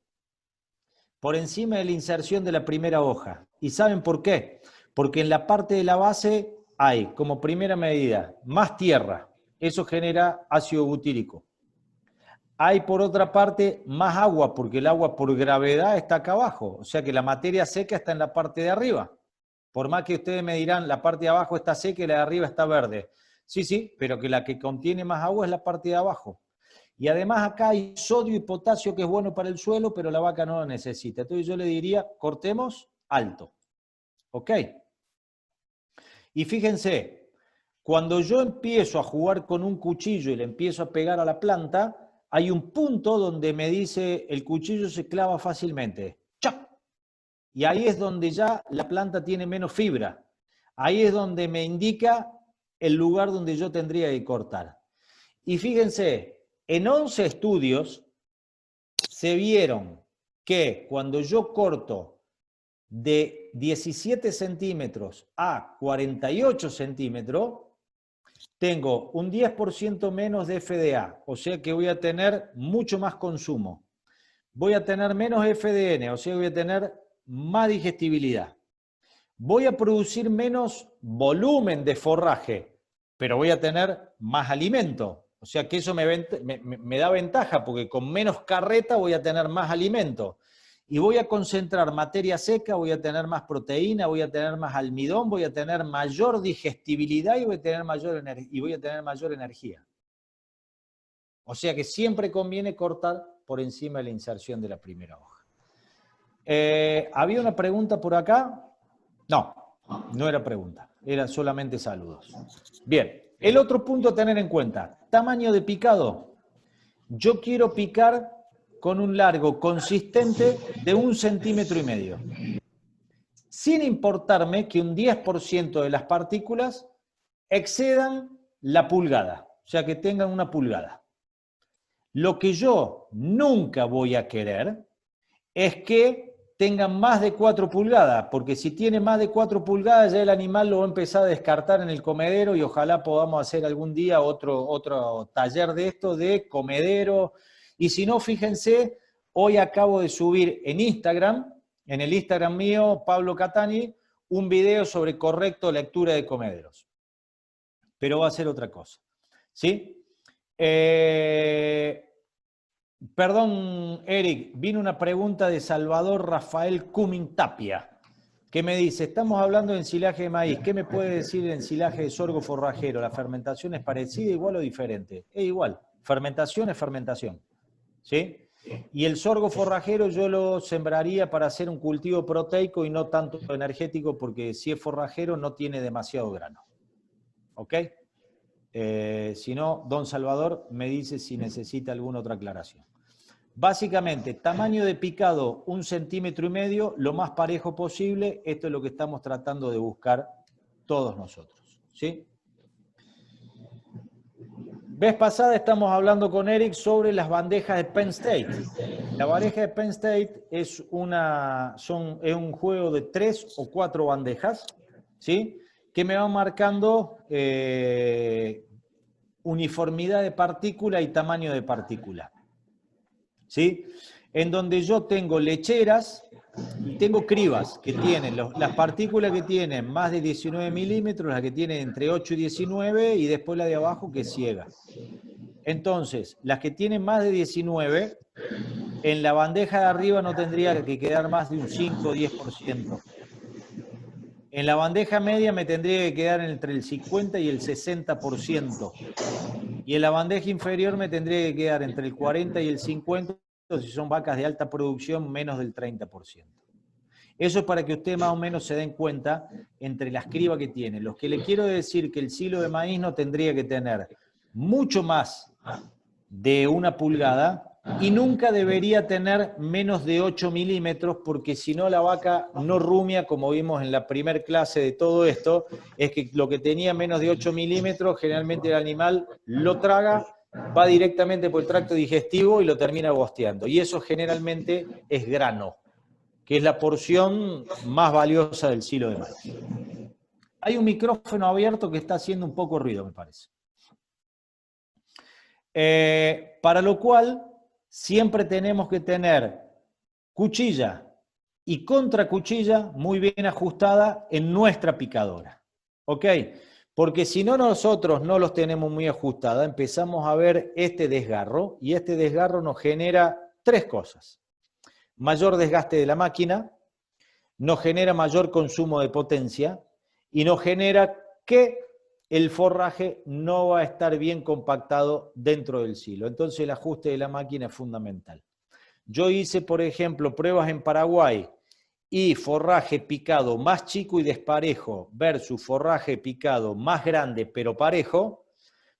por encima de la inserción de la primera hoja. ¿Y saben por qué? Porque en la parte de la base hay, como primera medida, más tierra. Eso genera ácido butírico. Hay, por otra parte, más agua, porque el agua por gravedad está acá abajo. O sea que la materia seca está en la parte de arriba. Por más que ustedes me dirán, la parte de abajo está seca y la de arriba está verde. Sí, pero que la que contiene más agua es la parte de abajo. Y además acá hay sodio y potasio que es bueno para el suelo, pero la vaca no lo necesita. Entonces yo le diría, cortemos alto. ¿Ok? Y fíjense, cuando yo empiezo a jugar con un cuchillo y le empiezo a pegar a la planta, hay un punto donde me dice el cuchillo se clava fácilmente. ¡Chac! Y ahí es donde ya la planta tiene menos fibra. Ahí es donde me indica el lugar donde yo tendría que cortar. Y fíjense, en 11 estudios se vieron que cuando yo corto de 17 centímetros a 48 centímetros, tengo un 10% menos de FDA, o sea que voy a tener mucho más consumo. Voy a tener menos FDN, o sea que voy a tener más digestibilidad. Voy a producir menos volumen de forraje, pero voy a tener más alimento. O sea que eso me da ventaja, porque con menos carreta voy a tener más alimento. Y voy a concentrar materia seca, voy a tener más proteína, voy a tener más almidón, voy a tener mayor digestibilidad y voy a tener mayor energía. O sea que siempre conviene cortar por encima de la inserción de la primera hoja. ¿Había una pregunta por acá? No, no era pregunta, era solamente saludos. Bien, el otro punto a tener en cuenta, tamaño de picado. Yo quiero picar con un largo consistente de 1,5 centímetros, sin importarme que un 10% de las partículas excedan la pulgada, o sea, que tengan 1 pulgada. Lo que yo nunca voy a querer es que tengan más de 4 pulgadas, porque si tiene más de 4 pulgadas ya el animal lo va a empezar a descartar en el comedero y ojalá podamos hacer algún día otro taller de esto, de comedero. Y si no, fíjense, hoy acabo de subir en Instagram, en el Instagram mío, Pablo Catani, un video sobre correcta lectura de comederos. Pero va a ser otra cosa, ¿sí? Perdón, Eric, vino una pregunta de Salvador Rafael Cumin Tapia, que me dice, estamos hablando de ensilaje de maíz, ¿qué me puede decir el ensilaje de sorgo forrajero? ¿La fermentación es parecida, igual o diferente? Es igual, fermentación es fermentación, ¿sí? Y el sorgo forrajero yo lo sembraría para hacer un cultivo proteico y no tanto energético, porque si es forrajero no tiene demasiado grano, ¿ok? Si no, don Salvador me dice si necesita alguna otra aclaración. Básicamente, tamaño de picado 1,5 centímetros, lo más parejo posible. Esto es lo que estamos tratando de buscar todos nosotros, ¿sí? Vez pasada estamos hablando con Eric sobre las bandejas de Penn State. La bandeja de Penn State es un juego de 3 o 4 bandejas, ¿sí? Que me van marcando uniformidad de partícula y tamaño de partícula, ¿sí? En donde yo tengo lecheras y tengo cribas que tienen, las partículas que tienen más de 19 milímetros, las que tienen entre 8 y 19, y después la de abajo que es ciega. Entonces, las que tienen más de 19, en la bandeja de arriba no tendría que quedar más de un 5 o 10%. En la bandeja media me tendría que quedar entre el 50 y el 60%. Y en la bandeja inferior me tendría que quedar entre el 40 y el 50, si son vacas de alta producción, menos del 30%. Eso es para que ustedes más o menos se den cuenta entre las cribas que tienen. Lo que le quiero decir que el silo de maíz no tendría que tener mucho más de 1 pulgada y nunca debería tener menos de 8 milímetros, porque si no la vaca no rumia, como vimos en la primera clase de todo esto, es que lo que tenía menos de 8 milímetros, generalmente el animal lo traga, va directamente por el tracto digestivo y lo termina bosteando. Y eso generalmente es grano, que es la porción más valiosa del silo de maíz. Hay un micrófono abierto que está haciendo un poco ruido, me parece. Para lo cual, siempre tenemos que tener cuchilla y contracuchilla muy bien ajustada en nuestra picadora. ¿Ok? Porque si no nosotros no los tenemos muy ajustadas, empezamos a ver este desgarro, y este desgarro nos genera 3 cosas. Mayor desgaste de la máquina, nos genera mayor consumo de potencia y nos genera que el forraje no va a estar bien compactado dentro del silo. Entonces el ajuste de la máquina es fundamental. Yo hice, por ejemplo, pruebas en Paraguay y forraje picado más chico y desparejo versus forraje picado más grande pero parejo.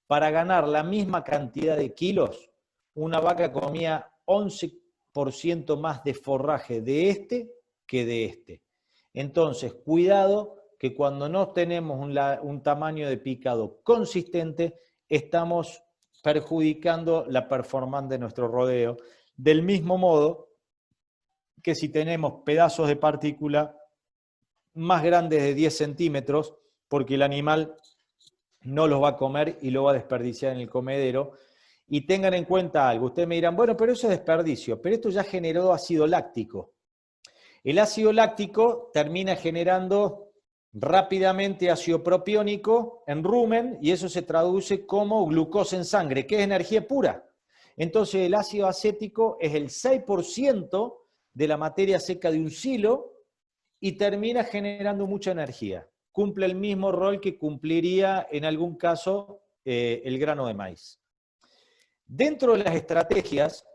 Para ganar la misma cantidad de kilos, una vaca comía 11% más de forraje de este que de este. Entonces, cuidado que cuando no tenemos un tamaño de picado consistente, estamos perjudicando la performance de nuestro rodeo. Del mismo modo que si tenemos pedazos de partícula más grandes de 10 centímetros, porque el animal no los va a comer y lo va a desperdiciar en el comedero. Y tengan en cuenta algo, ustedes me dirán, bueno, pero eso es desperdicio, pero esto ya generó ácido láctico. El ácido láctico termina generando rápidamente ácido propiónico en rumen, y eso se traduce como glucosa en sangre, que es energía pura. Entonces el ácido acético es el 6% de la materia seca de un silo y termina generando mucha energía. Cumple el mismo rol que cumpliría en algún caso el grano de maíz. Dentro de las estrategias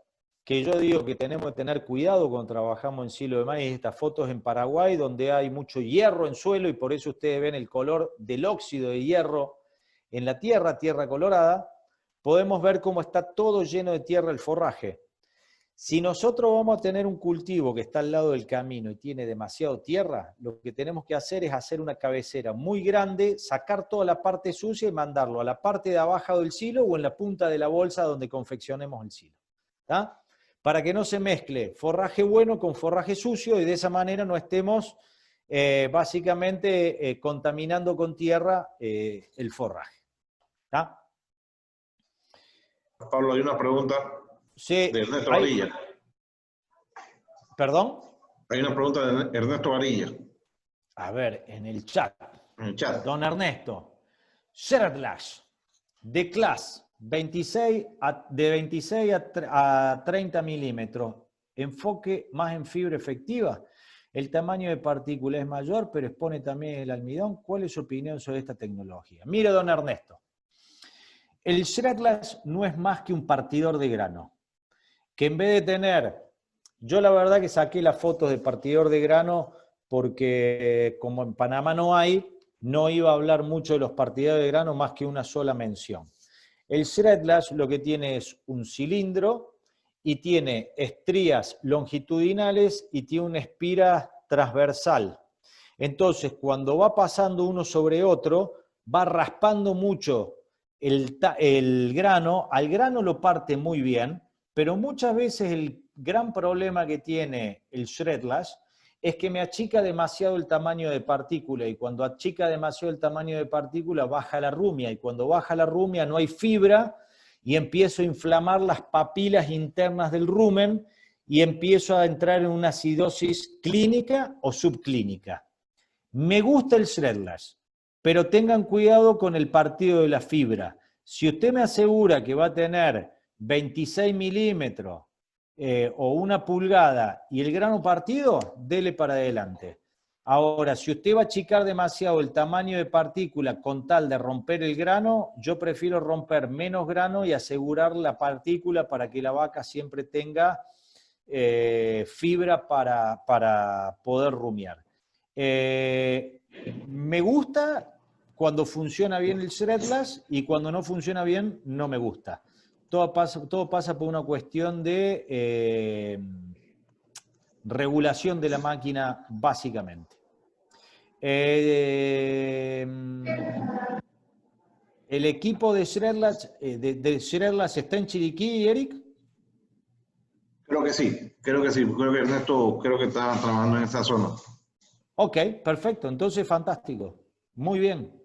que yo digo que tenemos que tener cuidado cuando trabajamos en silo de maíz, estas fotos en Paraguay donde hay mucho hierro en suelo y por eso ustedes ven el color del óxido de hierro en la tierra, tierra colorada, podemos ver cómo está todo lleno de tierra el forraje. Si nosotros vamos a tener un cultivo que está al lado del camino y tiene demasiado tierra, lo que tenemos que hacer es hacer una cabecera muy grande, sacar toda la parte sucia y mandarlo a la parte de abajo del silo o en la punta de la bolsa donde confeccionemos el silo. ¿Tá? Para que no se mezcle forraje bueno con forraje sucio y de esa manera no estemos básicamente contaminando con tierra el forraje. ¿Tá? Pablo, hay una pregunta Sí, de Ernesto Varilla. ¿Perdón? Hay una pregunta de Ernesto Varilla. A ver, en el chat. En el chat. Don Ernesto. Shredlash de clase de 26 a 30 milímetros. Enfoque más en fibra efectiva. El tamaño de partícula es mayor, pero expone también el almidón. ¿Cuál es su opinión sobre esta tecnología? Mire, don Ernesto. El Shredlash no es más que un partidor de grano. Que en vez de tener... Yo la verdad que saqué las fotos de partidor de grano porque como en Panamá no hay, no iba a hablar mucho de los partidores de grano más que una sola mención. El Shredlash lo que tiene es un cilindro y tiene estrías longitudinales y tiene una espira transversal. Entonces, cuando va pasando uno sobre otro, va raspando mucho el grano. Al grano lo parte muy bien, pero muchas veces el gran problema que tiene el Shredlash es que me achica demasiado el tamaño de partícula y cuando achica demasiado el tamaño de partícula baja la rumia y cuando baja la rumia no hay fibra y empiezo a inflamar las papilas internas del rumen y empiezo a entrar en una acidosis clínica o subclínica. Me gusta el Shredlash, pero tengan cuidado con el partido de la fibra. Si usted me asegura que va a tener 26 milímetros o 1 pulgada y el grano partido, dele para adelante. Ahora, si usted va a achicar demasiado el tamaño de partícula con tal de romper el grano, yo prefiero romper menos grano y asegurar la partícula para que la vaca siempre tenga fibra para poder rumiar. Me gusta cuando funciona bien el Shredlash y cuando no funciona bien, no me gusta. Todo pasa por una cuestión de regulación de la máquina, básicamente. El equipo de Shredlash está en Chiriquí, Eric. Creo que sí. Creo que Ernesto está trabajando en esa zona. Ok, perfecto. Entonces, fantástico. Muy bien.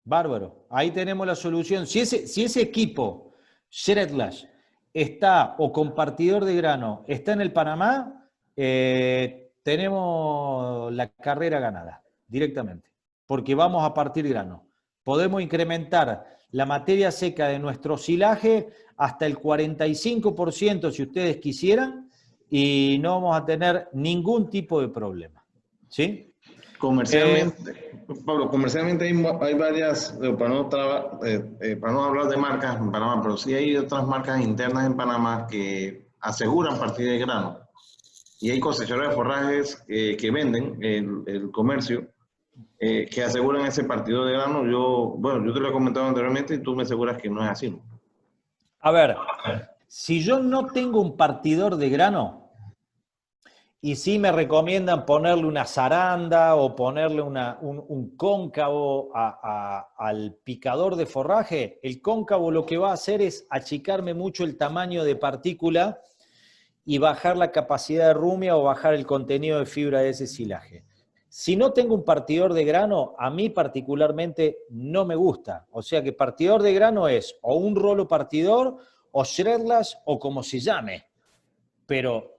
Bárbaro. Ahí tenemos la solución. Si ese equipo, Shredlash, está o compartidor de grano, está en el Panamá, tenemos la carrera ganada directamente. Porque vamos a partir grano. Podemos incrementar la materia seca de nuestro silaje hasta el 45% si ustedes quisieran y no vamos a tener ningún tipo de problema. ¿Sí? Comercialmente, Pablo, comercialmente hay varias, para no hablar de marcas en Panamá, pero sí hay otras marcas internas en Panamá que aseguran partida de grano. Y hay cosechadoras de forrajes que venden el comercio, que aseguran ese partido de grano. Yo te lo he comentado anteriormente y tú me aseguras que no es así, ¿no? A ver, si yo no tengo un partidor de grano, y sí me recomiendan ponerle una zaranda o ponerle un cóncavo al picador de forraje, el cóncavo lo que va a hacer es achicarme mucho el tamaño de partícula y bajar la capacidad de rumia o bajar el contenido de fibra de ese silaje. Si no tengo un partidor de grano, a mí particularmente no me gusta. O sea que partidor de grano es o un rolo partidor o Shredlash o como se llame. Pero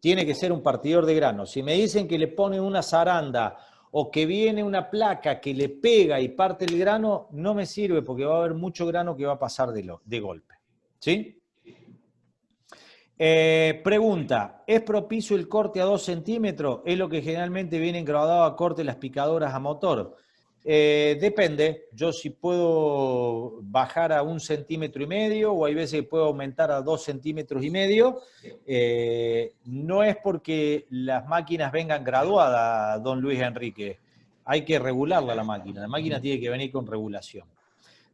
tiene que ser un partidor de grano. Si me dicen que le ponen una zaranda o que viene una placa que le pega y parte el grano, no me sirve porque va a haber mucho grano que va a pasar de golpe. ¿Sí? Pregunta, ¿es propicio el corte a 2 centímetros? Es lo que generalmente viene engradado a corte las picadoras a motor. Depende, yo si puedo bajar a 1,5 centímetros o hay veces que puedo aumentar a 2,5 centímetros. No es porque las máquinas vengan graduadas, don Luis Enrique. Hay que regularla la máquina tiene que venir con regulación.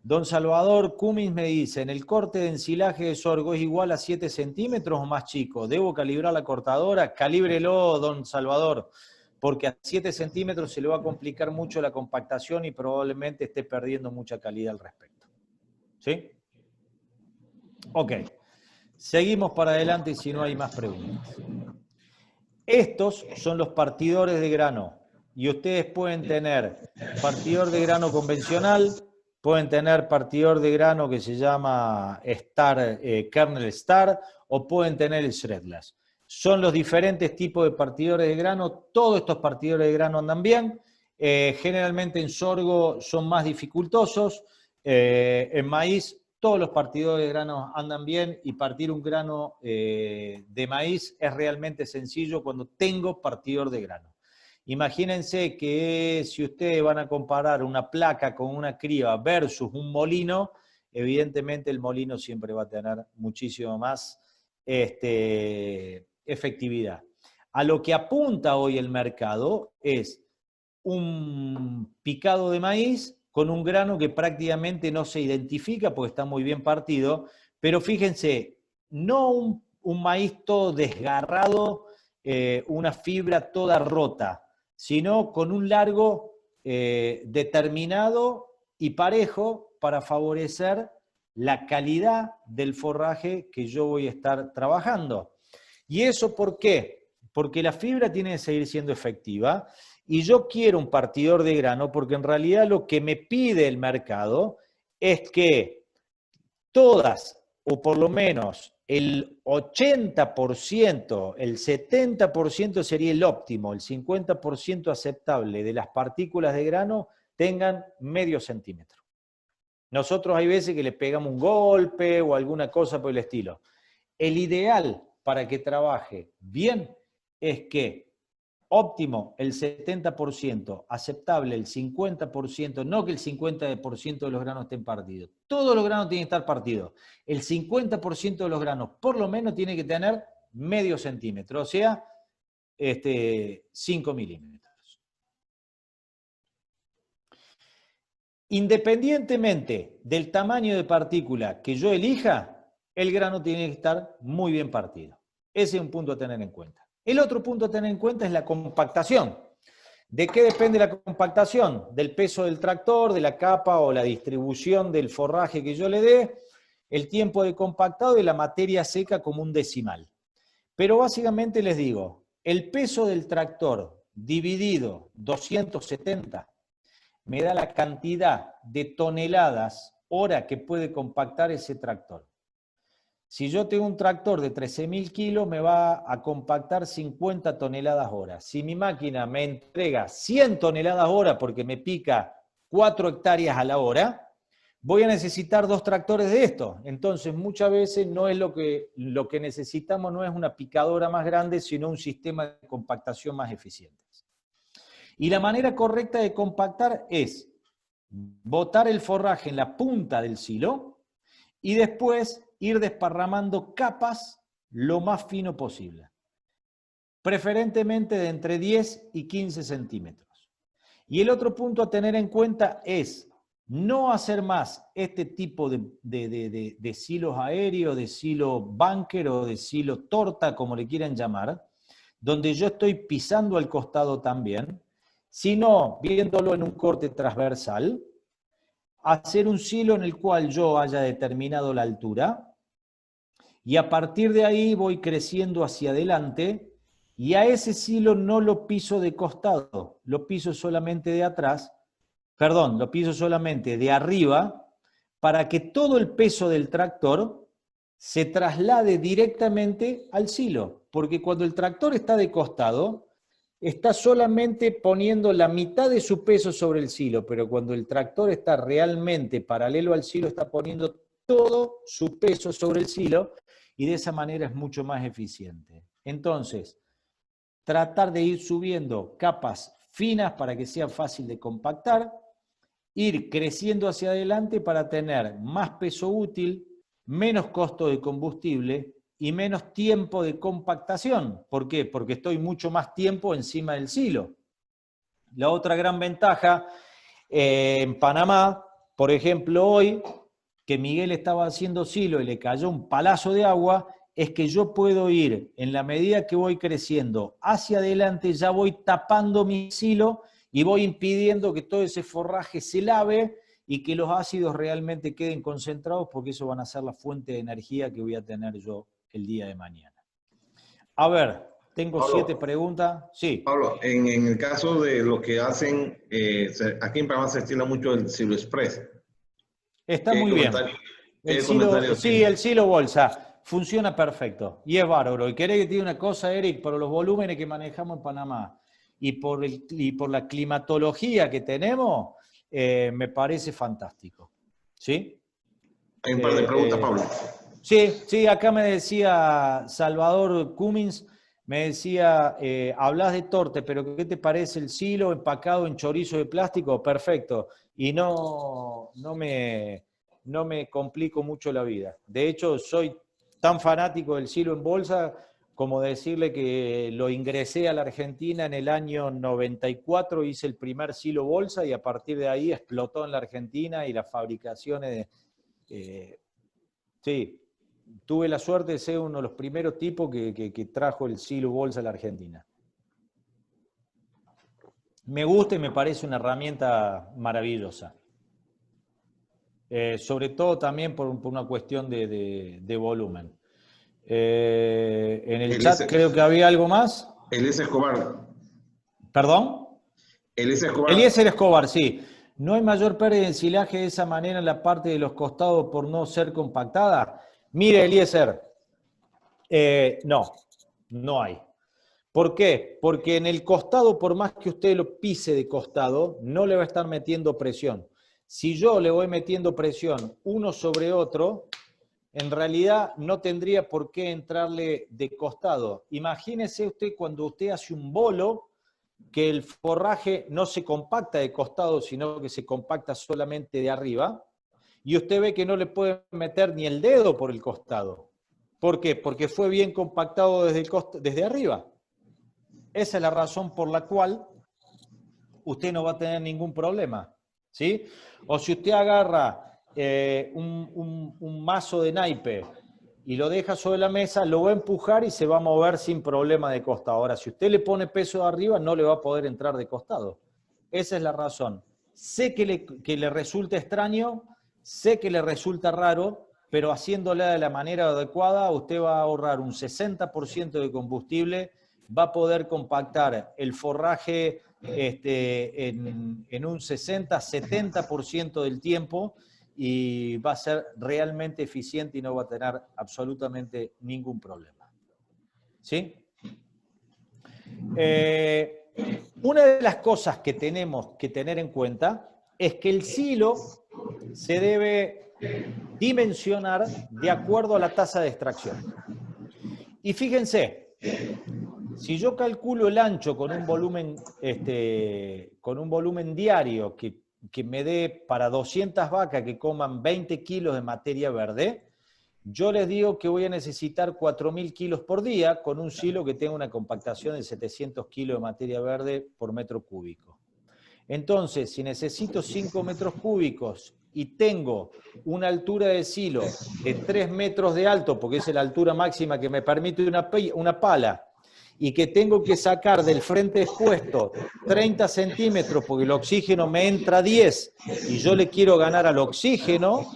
Don Salvador Cummins me dice, ¿en el corte de ensilaje de sorgo es igual a 7 centímetros o más chico? ¿Debo calibrar la cortadora? Calíbrelo, don Salvador, porque a 7 centímetros se le va a complicar mucho la compactación y probablemente esté perdiendo mucha calidad al respecto. ¿Sí? Ok. Seguimos para adelante si no hay más preguntas. Estos son los partidores de grano. Y ustedes pueden tener partidor de grano convencional, pueden tener partidor de grano que se llama Kernel Star, o pueden tener el Shredless. Son los diferentes tipos de partidores de grano. Todos estos partidores de grano andan bien. Generalmente en sorgo son más dificultosos. En maíz todos los partidores de grano andan bien y partir un grano de maíz es realmente sencillo cuando tengo partidor de grano. Imagínense que si ustedes van a comparar una placa con una criba versus un molino, evidentemente el molino siempre va a tener muchísimo más efectividad. A lo que apunta hoy el mercado es un picado de maíz con un grano que prácticamente no se identifica porque está muy bien partido, pero fíjense, no un maíz todo desgarrado, una fibra toda rota, sino con un largo determinado y parejo para favorecer la calidad del forraje que yo voy a estar trabajando. ¿Y eso por qué? Porque la fibra tiene que seguir siendo efectiva y yo quiero un partidor de grano porque en realidad lo que me pide el mercado es que todas, o por lo menos el 80%, el 70% sería el óptimo, el 50% aceptable de las partículas de grano tengan medio centímetro. Nosotros hay veces que le pegamos un golpe o alguna cosa por el estilo. El ideal para que trabaje bien es que óptimo el 70%, aceptable el 50%, no que el 50% de los granos estén partidos. Todos los granos tienen que estar partidos. El 50% de los granos por lo menos tiene que tener medio centímetro, o sea, 5 milímetros. Independientemente del tamaño de partícula que yo elija, el grano tiene que estar muy bien partido. Ese es un punto a tener en cuenta. El otro punto a tener en cuenta es la compactación. ¿De qué depende la compactación? Del peso del tractor, de la capa o la distribución del forraje que yo le dé, el tiempo de compactado y la materia seca como un decimal. Pero básicamente les digo, el peso del tractor dividido 270 me da la cantidad de toneladas hora que puede compactar ese tractor. Si yo tengo un tractor de 13.000 kilos, me va a compactar 50 toneladas hora. Si mi máquina me entrega 100 toneladas hora porque me pica 4 hectáreas a la hora, voy a necesitar 2 tractores de estos. Entonces, muchas veces no es lo que necesitamos, no es una picadora más grande, sino un sistema de compactación más eficiente. Y la manera correcta de compactar es botar el forraje en la punta del silo y después ir desparramando capas lo más fino posible. Preferentemente de entre 10 y 15 centímetros. Y el otro punto a tener en cuenta es no hacer más este tipo de silos aéreos, de silo bunker o de silo torta, como le quieran llamar, donde yo estoy pisando al costado también, sino viéndolo en un corte transversal, hacer un silo en el cual yo haya determinado la altura y a partir de ahí voy creciendo hacia adelante y a ese silo no lo piso de costado, lo piso solamente de atrás, perdón, lo piso solamente de arriba para que todo el peso del tractor se traslade directamente al silo, porque cuando el tractor está de costado, está solamente poniendo la mitad de su peso sobre el silo, pero cuando el tractor está realmente paralelo al silo, está poniendo todo su peso sobre el silo y de esa manera es mucho más eficiente. Entonces, tratar de ir subiendo capas finas para que sea fácil de compactar, ir creciendo hacia adelante para tener más peso útil, menos costo de combustible y menos tiempo de compactación. ¿Por qué? Porque estoy mucho más tiempo encima del silo. La otra gran ventaja en Panamá Por ejemplo, hoy que Miguel estaba haciendo silo y le cayó un palazo de agua, es que yo puedo ir, en la medida que voy creciendo hacia adelante, ya voy tapando mi silo y voy impidiendo que todo ese forraje se lave y que los ácidos realmente queden concentrados, porque eso van a ser la fuente de energía que voy a tener yo el día de mañana. A ver, tengo Pablo, 7 preguntas. Sí. Pablo, en el caso de lo que hacen, aquí en Panamá se estila mucho el Silo Express. Está ¿Qué muy bien. comentario, El qué silo, comentario sí, tiene? el silo bolsa funciona perfecto y es bárbaro. Y querés que te diga una cosa, Eric, por los volúmenes que manejamos en Panamá y por la climatología que tenemos, me parece fantástico. ¿Sí? Hay un par de preguntas, Pablo. Sí, acá me decía Salvador Cummins, me decía, hablas de torte, pero ¿qué te parece el silo empacado en chorizo de plástico? Perfecto. Y no me complico mucho la vida. De hecho, soy tan fanático del silo en bolsa como decirle que lo ingresé a la Argentina en el año 94, hice el primer silo bolsa y a partir de ahí explotó en la Argentina y las fabricaciones sí, tuve la suerte de ser uno de los primeros tipos que trajo el silo bolsa a la Argentina. Me gusta y me parece una herramienta maravillosa. Sobre todo también por una cuestión de volumen. En el chat creo que había algo más. Eliezer Escobar. ¿Perdón? Eliezer Escobar. Eliezer Escobar, sí. ¿No hay mayor pérdida de ensilaje de esa manera en la parte de los costados por no ser compactada? Mire, Eliezer, no hay. ¿Por qué? Porque en el costado, por más que usted lo pise de costado, no le va a estar metiendo presión. Si yo le voy metiendo presión uno sobre otro, en realidad no tendría por qué entrarle de costado. Imagínese usted cuando usted hace un bolo, que el forraje no se compacta de costado, sino que se compacta solamente de arriba, y usted ve que no le puede meter ni el dedo por el costado. ¿Por qué? Porque fue bien compactado desde arriba. Esa es la razón por la cual usted no va a tener ningún problema, ¿sí? O si usted agarra un mazo de naipe y lo deja sobre la mesa, lo va a empujar y se va a mover sin problema de costado. Ahora, si usted le pone peso de arriba, no le va a poder entrar de costado. Esa es la razón. Sé que le resulta extraño, sé que le resulta raro, pero haciéndola de la manera adecuada, usted va a ahorrar un 60% de combustible, va a poder compactar el forraje en un 60-70% del tiempo y va a ser realmente eficiente y no va a tener absolutamente ningún problema. ¿Sí? Una de las cosas que tenemos que tener en cuenta es que el silo se debe dimensionar de acuerdo a la tasa de extracción. Y fíjense, si yo calculo el ancho con un volumen diario que me dé para 200 vacas que coman 20 kilos de materia verde, yo les digo que voy a necesitar 4.000 kilos por día con un silo que tenga una compactación de 700 kilos de materia verde por metro cúbico. Entonces, si necesito 5 metros cúbicos y tengo una altura de silo de 3 metros de alto, porque es la altura máxima que me permite una pala, y que tengo que sacar del frente expuesto 30 centímetros porque el oxígeno me entra 10 y yo le quiero ganar al oxígeno,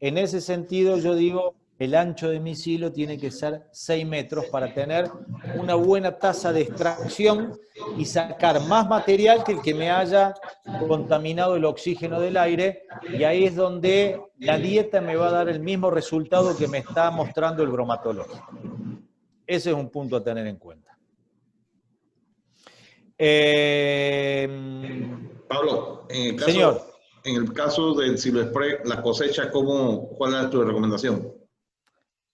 en ese sentido yo digo, el ancho de mi silo tiene que ser 6 metros para tener una buena tasa de extracción y sacar más material que el que me haya contaminado el oxígeno del aire, y ahí es donde la dieta me va a dar el mismo resultado que me está mostrando el bromatológico. Ese es un punto a tener en cuenta. Pablo, Señor. En el caso del Silo Express, la cosecha, ¿cuál es tu recomendación?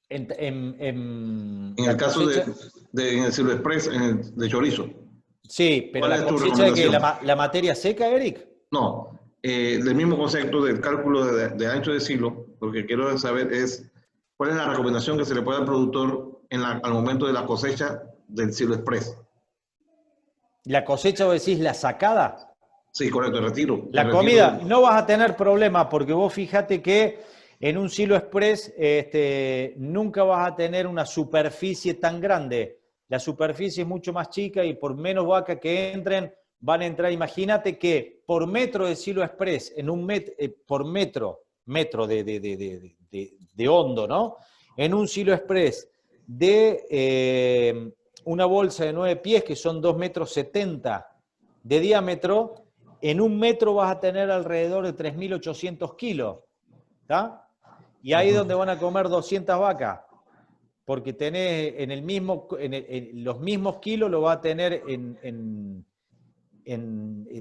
En el la caso cosecha, en el Silo Express, de chorizo. sí, pero ¿Cuál la es tu cosecha de que recomendación? la materia seca, Eric. No, del mismo concepto del cálculo de ancho de silo, lo que quiero saber es cuál es la recomendación que se le puede al productor al momento de la cosecha del Silo Express. La cosecha, vos decís, la sacada. Sí, correcto, el retiro. La comida, no vas a tener problema porque vos fíjate que en un silo express nunca vas a tener una superficie tan grande. La superficie es mucho más chica y por menos vacas que entren, van a entrar. Imagínate que por metro de silo express, en un por metro de hondo, ¿no? En un silo express de una bolsa de 9 pies, que son 2,70 metros de diámetro, en un metro vas a tener alrededor de 3.800 kilos, ¿está? Y ahí es donde van a comer 200 vacas, porque tenés en el mismo, en los mismos kilos lo vas a tener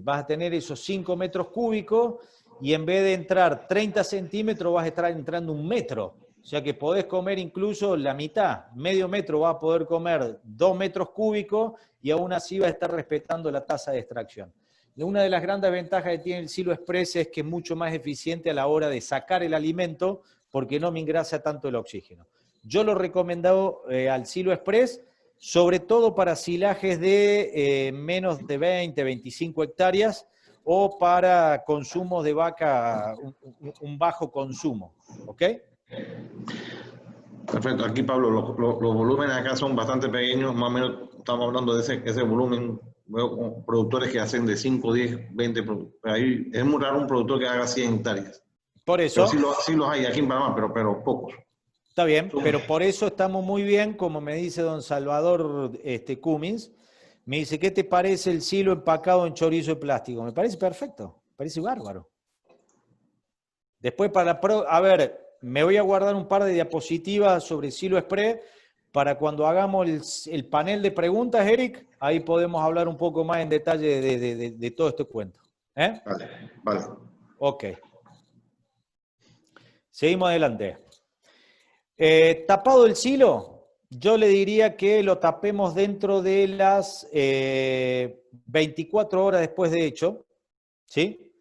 vas a tener esos 5 metros cúbicos y en vez de entrar 30 centímetros vas a estar entrando 1 metro. O sea que podés comer incluso la mitad, medio metro vas a poder comer 2 metros cúbicos y aún así vas a estar respetando la tasa de extracción. Una de las grandes ventajas que tiene el silo express es que es mucho más eficiente a la hora de sacar el alimento porque no me ingrasa tanto el oxígeno. Yo lo he recomendado al silo express, sobre todo para silajes de menos de 20, 25 hectáreas o para consumos de vaca, un bajo consumo. ¿Ok? Perfecto. Aquí, Pablo, los volúmenes acá son bastante pequeños, más o menos estamos hablando de ese volumen. Veo productores que hacen de 5, 10, 20, ahí es muy raro un productor que haga 100 hectáreas. Por eso. Pero sí los hay aquí en Panamá, pero pocos. Está bien, pero por eso estamos muy bien, como me dice don Salvador Cummins, me dice, ¿qué te parece el silo empacado en chorizo de plástico? Me parece perfecto, me parece bárbaro. Después a ver, me voy a guardar un par de diapositivas sobre silo express para cuando hagamos el panel de preguntas, Eric, ahí podemos hablar un poco más en detalle de todo este cuento. Vale. Ok. Seguimos adelante. Tapado el silo, yo le diría que lo tapemos dentro de las 24 horas después de hecho, ¿sí?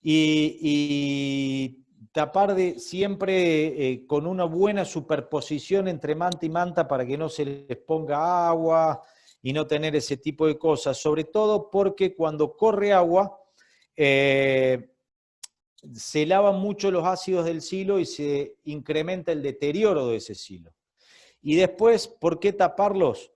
Y tapar siempre con una buena superposición entre manta y manta para que no se les ponga agua y no tener ese tipo de cosas, sobre todo porque cuando corre agua se lavan mucho los ácidos del silo y se incrementa el deterioro de ese silo. Y después, ¿por qué taparlos?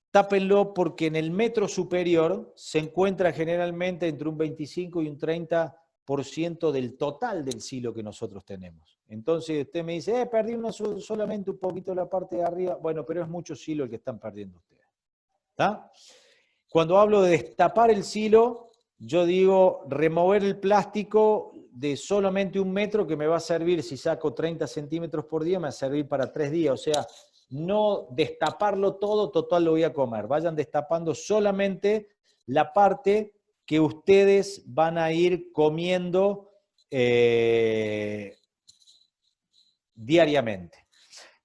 Tápenlo porque en el metro superior se encuentra generalmente entre un 25 y un 30% del total del silo que nosotros tenemos. Entonces usted me dice, perdí solamente un poquito la parte de arriba. Bueno, pero es mucho silo el que están perdiendo ustedes. ¿Está? Cuando hablo de destapar el silo, yo digo remover el plástico de solamente 1 metro que me va a servir, si saco 30 centímetros por día, me va a servir para 3 días. O sea, no destaparlo todo, total lo voy a comer. Vayan destapando solamente la parte que ustedes van a ir comiendo diariamente.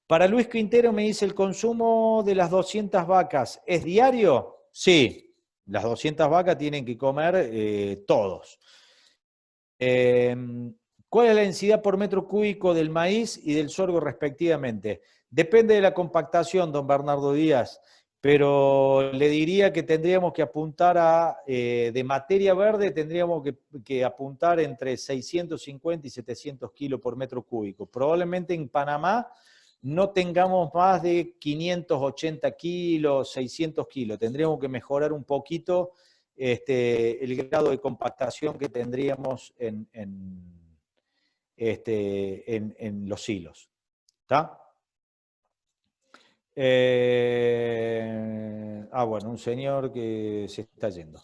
Para Luis Quintero me dice, ¿el consumo de las 200 vacas es diario? Sí. Las 200 vacas tienen que comer todos. ¿Cuál es la densidad por metro cúbico del maíz y del sorgo respectivamente? Depende de la compactación, don Bernardo Díaz, pero le diría que tendríamos que apuntar de materia verde, tendríamos que apuntar entre 650 y 700 kilos por metro cúbico. Probablemente en Panamá no tengamos más de 580 kilos, 600 kilos. Tendríamos que mejorar un poquito el grado de compactación que tendríamos en los hilos. ¿Está? Bueno, un señor que se está yendo.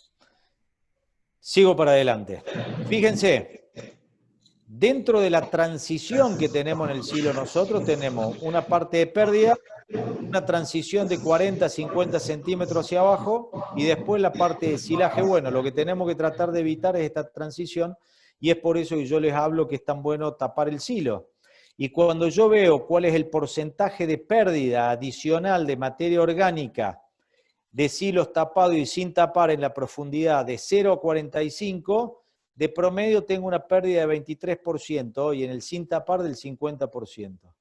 Sigo para adelante. Fíjense. Dentro de la transición que tenemos en el silo nosotros, tenemos una parte de pérdida, una transición de 40 a 50 centímetros hacia abajo y después la parte de silaje. Bueno, lo que tenemos que tratar de evitar es esta transición y es por eso que yo les hablo que es tan bueno tapar el silo. Y cuando yo veo cuál es el porcentaje de pérdida adicional de materia orgánica de silos tapados y sin tapar en la profundidad de 0 a 45, de promedio tengo una pérdida de 23% y en el sin tapar del 50%.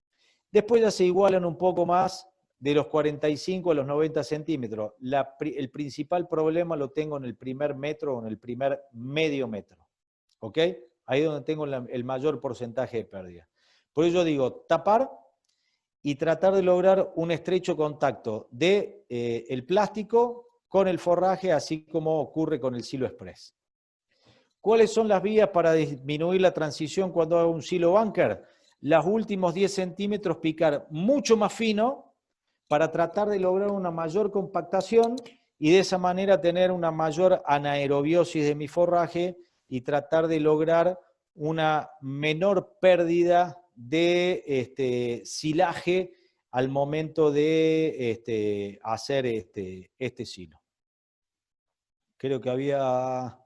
Después ya se igualan un poco más de los 45 a los 90 centímetros. El principal problema lo tengo en el primer metro o en el primer medio metro. ¿Ok? Ahí es donde tengo el mayor porcentaje de pérdida. Por eso digo, tapar y tratar de lograr un estrecho contacto de el plástico con el forraje, así como ocurre con el silo express. ¿Cuáles son las vías para disminuir la transición cuando hago un silo bunker? Los últimos 10 centímetros picar mucho más fino para tratar de lograr una mayor compactación y de esa manera tener una mayor anaerobiosis de mi forraje y tratar de lograr una menor pérdida de silaje al momento de hacer este silo. Creo que había...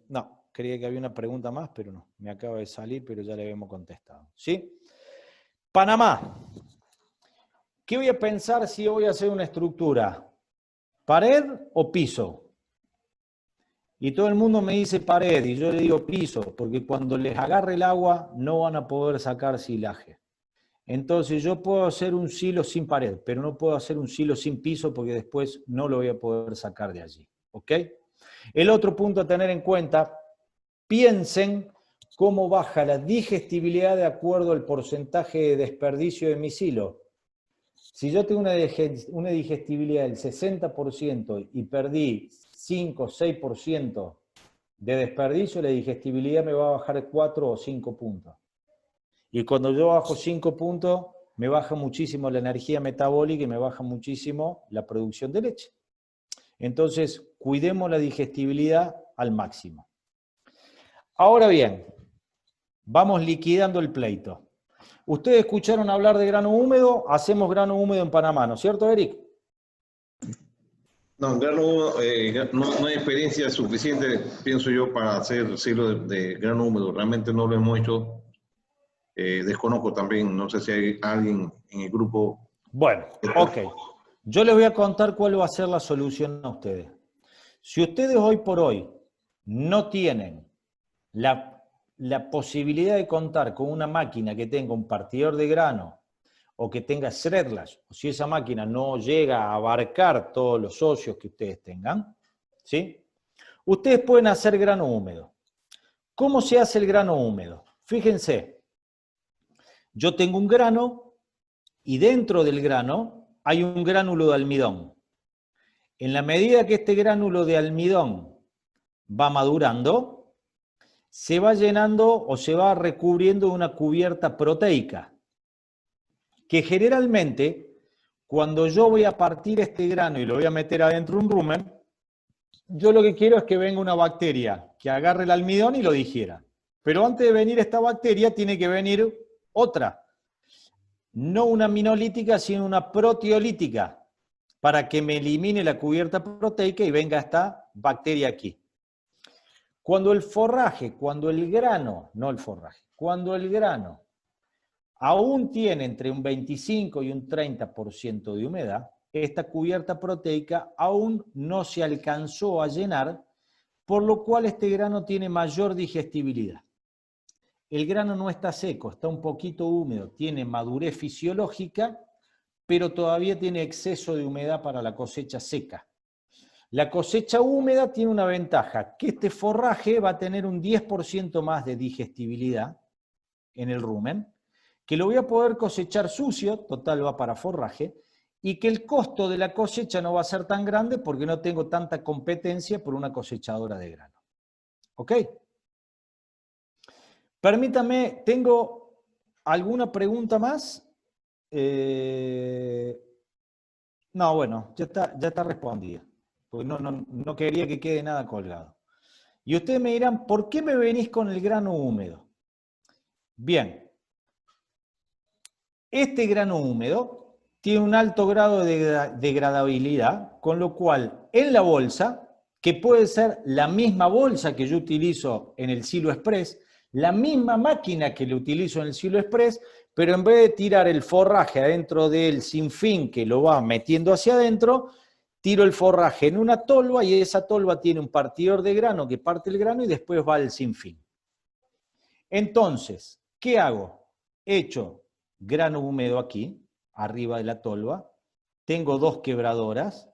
no, creía que había una pregunta más, pero no, me acaba de salir, pero ya le habíamos contestado. ¿Sí? Panamá. ¿Qué voy a pensar si voy a hacer una estructura? ¿Pared o piso? Y todo el mundo me dice pared, y yo le digo piso, porque cuando les agarre el agua no van a poder sacar silaje. Entonces yo puedo hacer un silo sin pared, pero no puedo hacer un silo sin piso porque después no lo voy a poder sacar de allí. ¿Ok? El otro punto a tener en cuenta, piensen cómo baja la digestibilidad de acuerdo al porcentaje de desperdicio de mi silo. Si yo tengo una digestibilidad del 60% y perdí 5 o 6% de desperdicio, la digestibilidad me va a bajar 4 o 5 puntos. Y cuando yo bajo 5 puntos, me baja muchísimo la energía metabólica y me baja muchísimo la producción de leche. Entonces, cuidemos la digestibilidad al máximo. Ahora bien, vamos liquidando el pleito. Ustedes escucharon hablar de grano húmedo, hacemos grano húmedo en Panamá, ¿no es cierto, Eric? No, no hay experiencia suficiente, pienso yo, para hacer silo de grano húmedo. Realmente no lo hemos hecho. Desconozco también, no sé si hay alguien en el grupo. Bueno, ok. Yo les voy a contar cuál va a ser la solución a ustedes. Si ustedes hoy por hoy no tienen la posibilidad de contar con una máquina que tenga un partidor de grano o que tenga shredlash, o si esa máquina no llega a abarcar todos los socios que ustedes tengan, ¿sí? Ustedes pueden hacer grano húmedo. ¿Cómo se hace el grano húmedo? Fíjense, yo tengo un grano y dentro del grano hay un gránulo de almidón. En la medida que este gránulo de almidón va madurando, se va llenando o se va recubriendo de una cubierta proteica, que generalmente, cuando yo voy a partir este grano y lo voy a meter adentro de un rumen, yo lo que quiero es que venga una bacteria que agarre el almidón y lo digiera. Pero antes de venir esta bacteria, tiene que venir otra. No una aminolítica, sino una proteolítica, para que me elimine la cubierta proteica y venga esta bacteria aquí. Cuando el forraje, cuando el grano, no el forraje, cuando el grano aún tiene entre un 25 y un 30% de humedad, esta cubierta proteica aún no se alcanzó a llenar, por lo cual este grano tiene mayor digestibilidad. El grano no está seco, está un poquito húmedo, tiene madurez fisiológica, pero todavía tiene exceso de humedad para la cosecha seca. La cosecha húmeda tiene una ventaja, que este forraje va a tener un 10% más de digestibilidad en el rumen, que lo voy a poder cosechar sucio, total va para forraje, y que el costo de la cosecha no va a ser tan grande porque no tengo tanta competencia por una cosechadora de grano. ¿Ok? Permítame, ¿tengo alguna pregunta más? No, bueno, ya está respondida. Porque no quería que quede nada colgado. Y ustedes me dirán, ¿por qué me venís con el grano húmedo? Bien, este grano húmedo tiene un alto grado de degradabilidad, con lo cual en la bolsa, que puede ser la misma bolsa que yo utilizo en el silo express, la misma máquina que le utilizo en el silo express, pero en vez de tirar el forraje adentro del sinfín que lo va metiendo hacia adentro, tiro el forraje en una tolva y esa tolva tiene un partidor de grano que parte el grano y después va al sinfín. Entonces, ¿qué hago? Echo grano húmedo aquí, arriba de la tolva, tengo 2 quebradoras.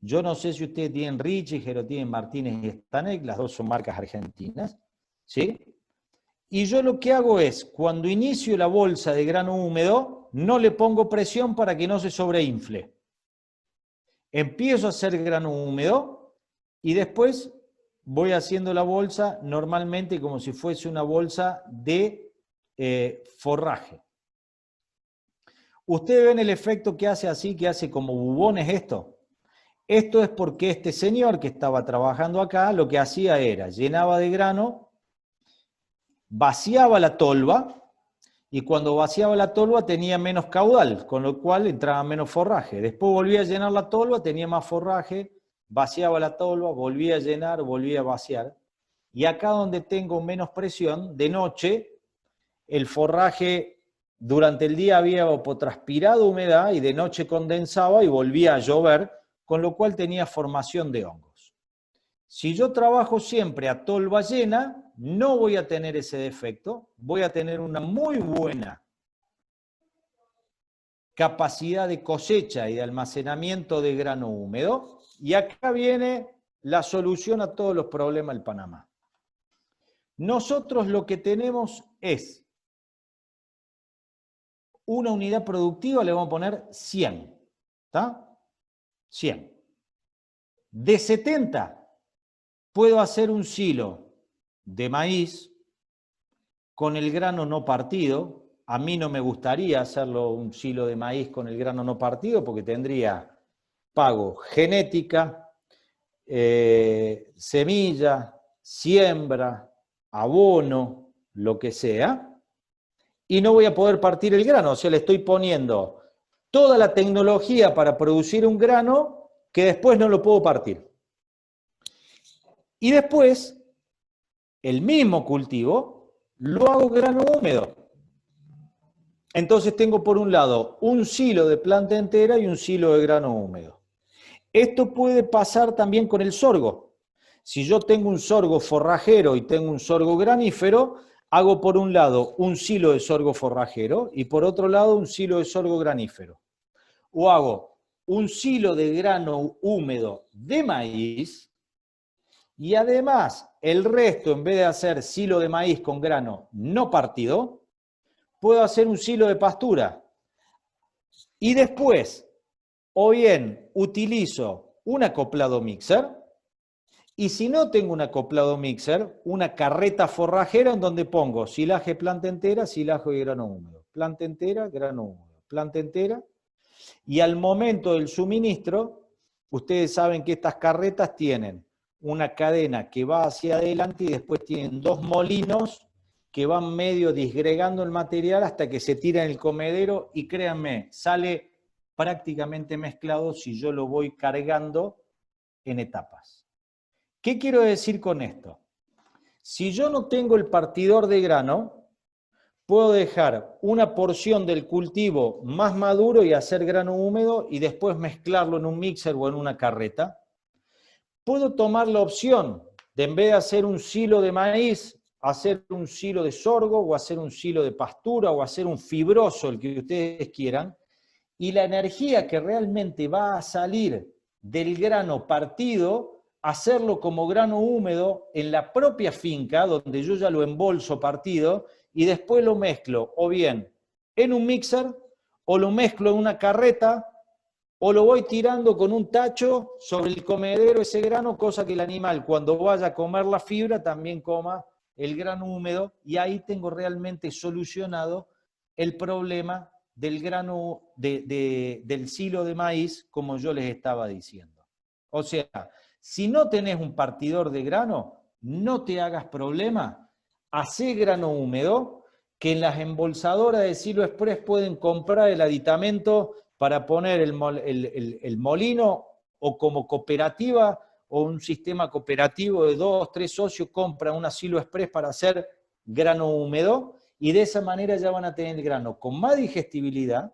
Yo no sé si ustedes tienen Richiger o tienen Martínez y Stanek, las dos son marcas argentinas, ¿sí? Y yo lo que hago es, cuando inicio la bolsa de grano húmedo, no le pongo presión para que no se sobreinfle. Empiezo a hacer grano húmedo y después voy haciendo la bolsa normalmente como si fuese una bolsa de forraje. Ustedes ven el efecto que hace así, que hace como bubones esto. Esto es porque este señor que estaba trabajando acá, lo que hacía era, llenaba de grano, vaciaba la tolva, y cuando vaciaba la tolva tenía menos caudal, con lo cual entraba menos forraje. Después volvía a llenar la tolva, tenía más forraje, vaciaba la tolva, volvía a llenar, volvía a vaciar. Y acá donde tengo menos presión, de noche, el forraje durante el día había evapotranspirado humedad y de noche condensaba y volvía a llover, con lo cual tenía formación de hongos. Si yo trabajo siempre a tolva llena, no voy a tener ese defecto, voy a tener una muy buena capacidad de cosecha y de almacenamiento de grano húmedo. Y acá viene la solución a todos los problemas del Panamá. Nosotros lo que tenemos es una unidad productiva, le vamos a poner 100, ¿está? 100. De 70 puedo hacer un silo de maíz con el grano no partido. A mí no me gustaría hacerlo un silo de maíz con el grano no partido porque tendría pago genética, semilla, siembra, abono, lo que sea, y no voy a poder partir el grano. O sea, le estoy poniendo toda la tecnología para producir un grano que después no lo puedo partir. Y después, el mismo cultivo lo hago grano húmedo. Entonces tengo por un lado un silo de planta entera y un silo de grano húmedo. Esto puede pasar también con el sorgo. Si yo tengo un sorgo forrajero y tengo un sorgo granífero, hago por un lado un silo de sorgo forrajero y por otro lado un silo de sorgo granífero. O hago un silo de grano húmedo de maíz y además el resto, en vez de hacer silo de maíz con grano no partido, puedo hacer un silo de pastura. Y después, o bien utilizo un acoplado mixer, y si no tengo un acoplado mixer, una carreta forrajera en donde pongo silaje planta entera, silaje y grano húmedo. Planta entera, grano húmedo. Planta entera. Y al momento del suministro, ustedes saben que estas carretas tienen una cadena que va hacia adelante y después tienen 2 molinos que van medio disgregando el material hasta que se tira en el comedero y créanme, sale prácticamente mezclado si yo lo voy cargando en etapas. ¿Qué quiero decir con esto? Si yo no tengo el partidor de grano, puedo dejar una porción del cultivo más maduro y hacer grano húmedo y después mezclarlo en un mixer o en una carreta. Puedo tomar la opción de, en vez de hacer un silo de maíz, hacer un silo de sorgo o hacer un silo de pastura o hacer un fibroso, el que ustedes quieran, y la energía que realmente va a salir del grano partido, hacerlo como grano húmedo en la propia finca, donde yo ya lo embolso partido, y después lo mezclo o bien en un mixer, o lo mezclo en una carreta, o lo voy tirando con un tacho sobre el comedero ese grano, cosa que el animal cuando vaya a comer la fibra también coma el grano húmedo, y ahí tengo realmente solucionado el problema del grano, del silo de maíz, como yo les estaba diciendo. O sea, si no tenés un partidor de grano, no te hagas problema, hacé grano húmedo, que en las embolsadoras de Silo Express pueden comprar el aditamento para poner el molino, o como cooperativa o un sistema cooperativo de 2 o 3 socios compran una Silo Express para hacer grano húmedo, y de esa manera ya van a tener el grano con más digestibilidad,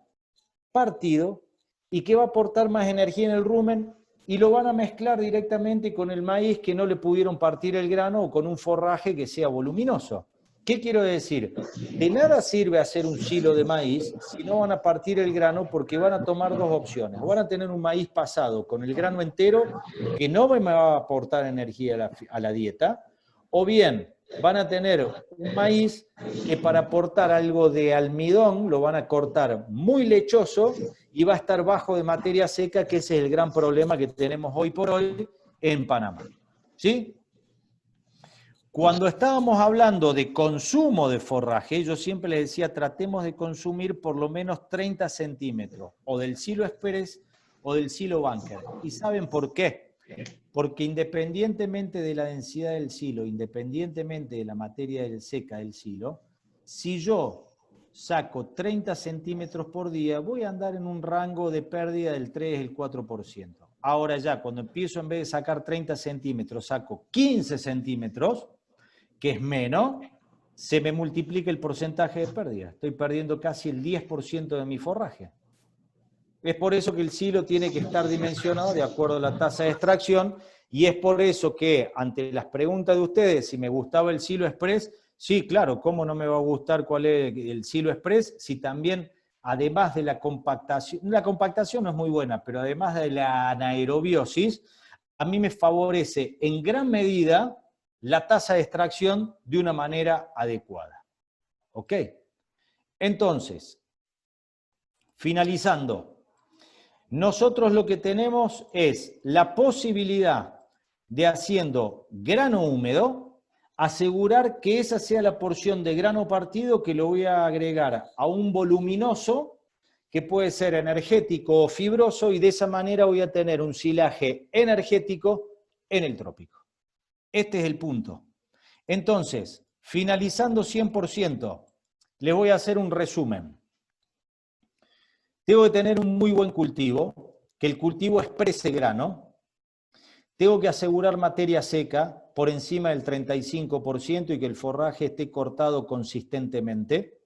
partido, y que va a aportar más energía en el rumen, y lo van a mezclar directamente con el maíz que no le pudieron partir el grano o con un forraje que sea voluminoso. ¿Qué quiero decir? De nada sirve hacer un silo de maíz si no van a partir el grano, porque van a tomar dos opciones. O van a tener un maíz pasado con el grano entero que no me va a aportar energía a la dieta, o bien van a tener un maíz que para aportar algo de almidón lo van a cortar muy lechoso y va a estar bajo de materia seca, que ese es el gran problema que tenemos hoy por hoy en Panamá. ¿Sí? Cuando estábamos hablando de consumo de forraje, yo siempre les decía, tratemos de consumir por lo menos 30 centímetros, o del silo express o del silo bunker. ¿Y saben por qué? Porque independientemente de la densidad del silo, independientemente de la materia seca del silo, si yo saco 30 centímetros por día, voy a andar en un rango de pérdida del 3, el 4%. Ahora ya, cuando empiezo, en vez de sacar 30 centímetros, saco 15 centímetros, que es menos, se me multiplica el porcentaje de pérdida. Estoy perdiendo casi el 10% de mi forraje. Es por eso que el silo tiene que estar dimensionado de acuerdo a la tasa de extracción, y es por eso que, ante las preguntas de ustedes, si me gustaba el silo express, sí, claro, ¿cómo no me va a gustar cuál es el silo express? Si también, además de la compactación no es muy buena, pero además de la anaerobiosis, a mí me favorece en gran medida la tasa de extracción de una manera adecuada. ¿Ok? Entonces, finalizando, nosotros lo que tenemos es la posibilidad de, haciendo grano húmedo, asegurar que esa sea la porción de grano partido que lo voy a agregar a un voluminoso que puede ser energético o fibroso, y de esa manera voy a tener un silaje energético en el trópico. Este es el punto. Entonces, finalizando 100%, les voy a hacer un resumen. Tengo que tener un muy buen cultivo, que el cultivo exprese grano. Tengo que asegurar materia seca por encima del 35% y que el forraje esté cortado consistentemente,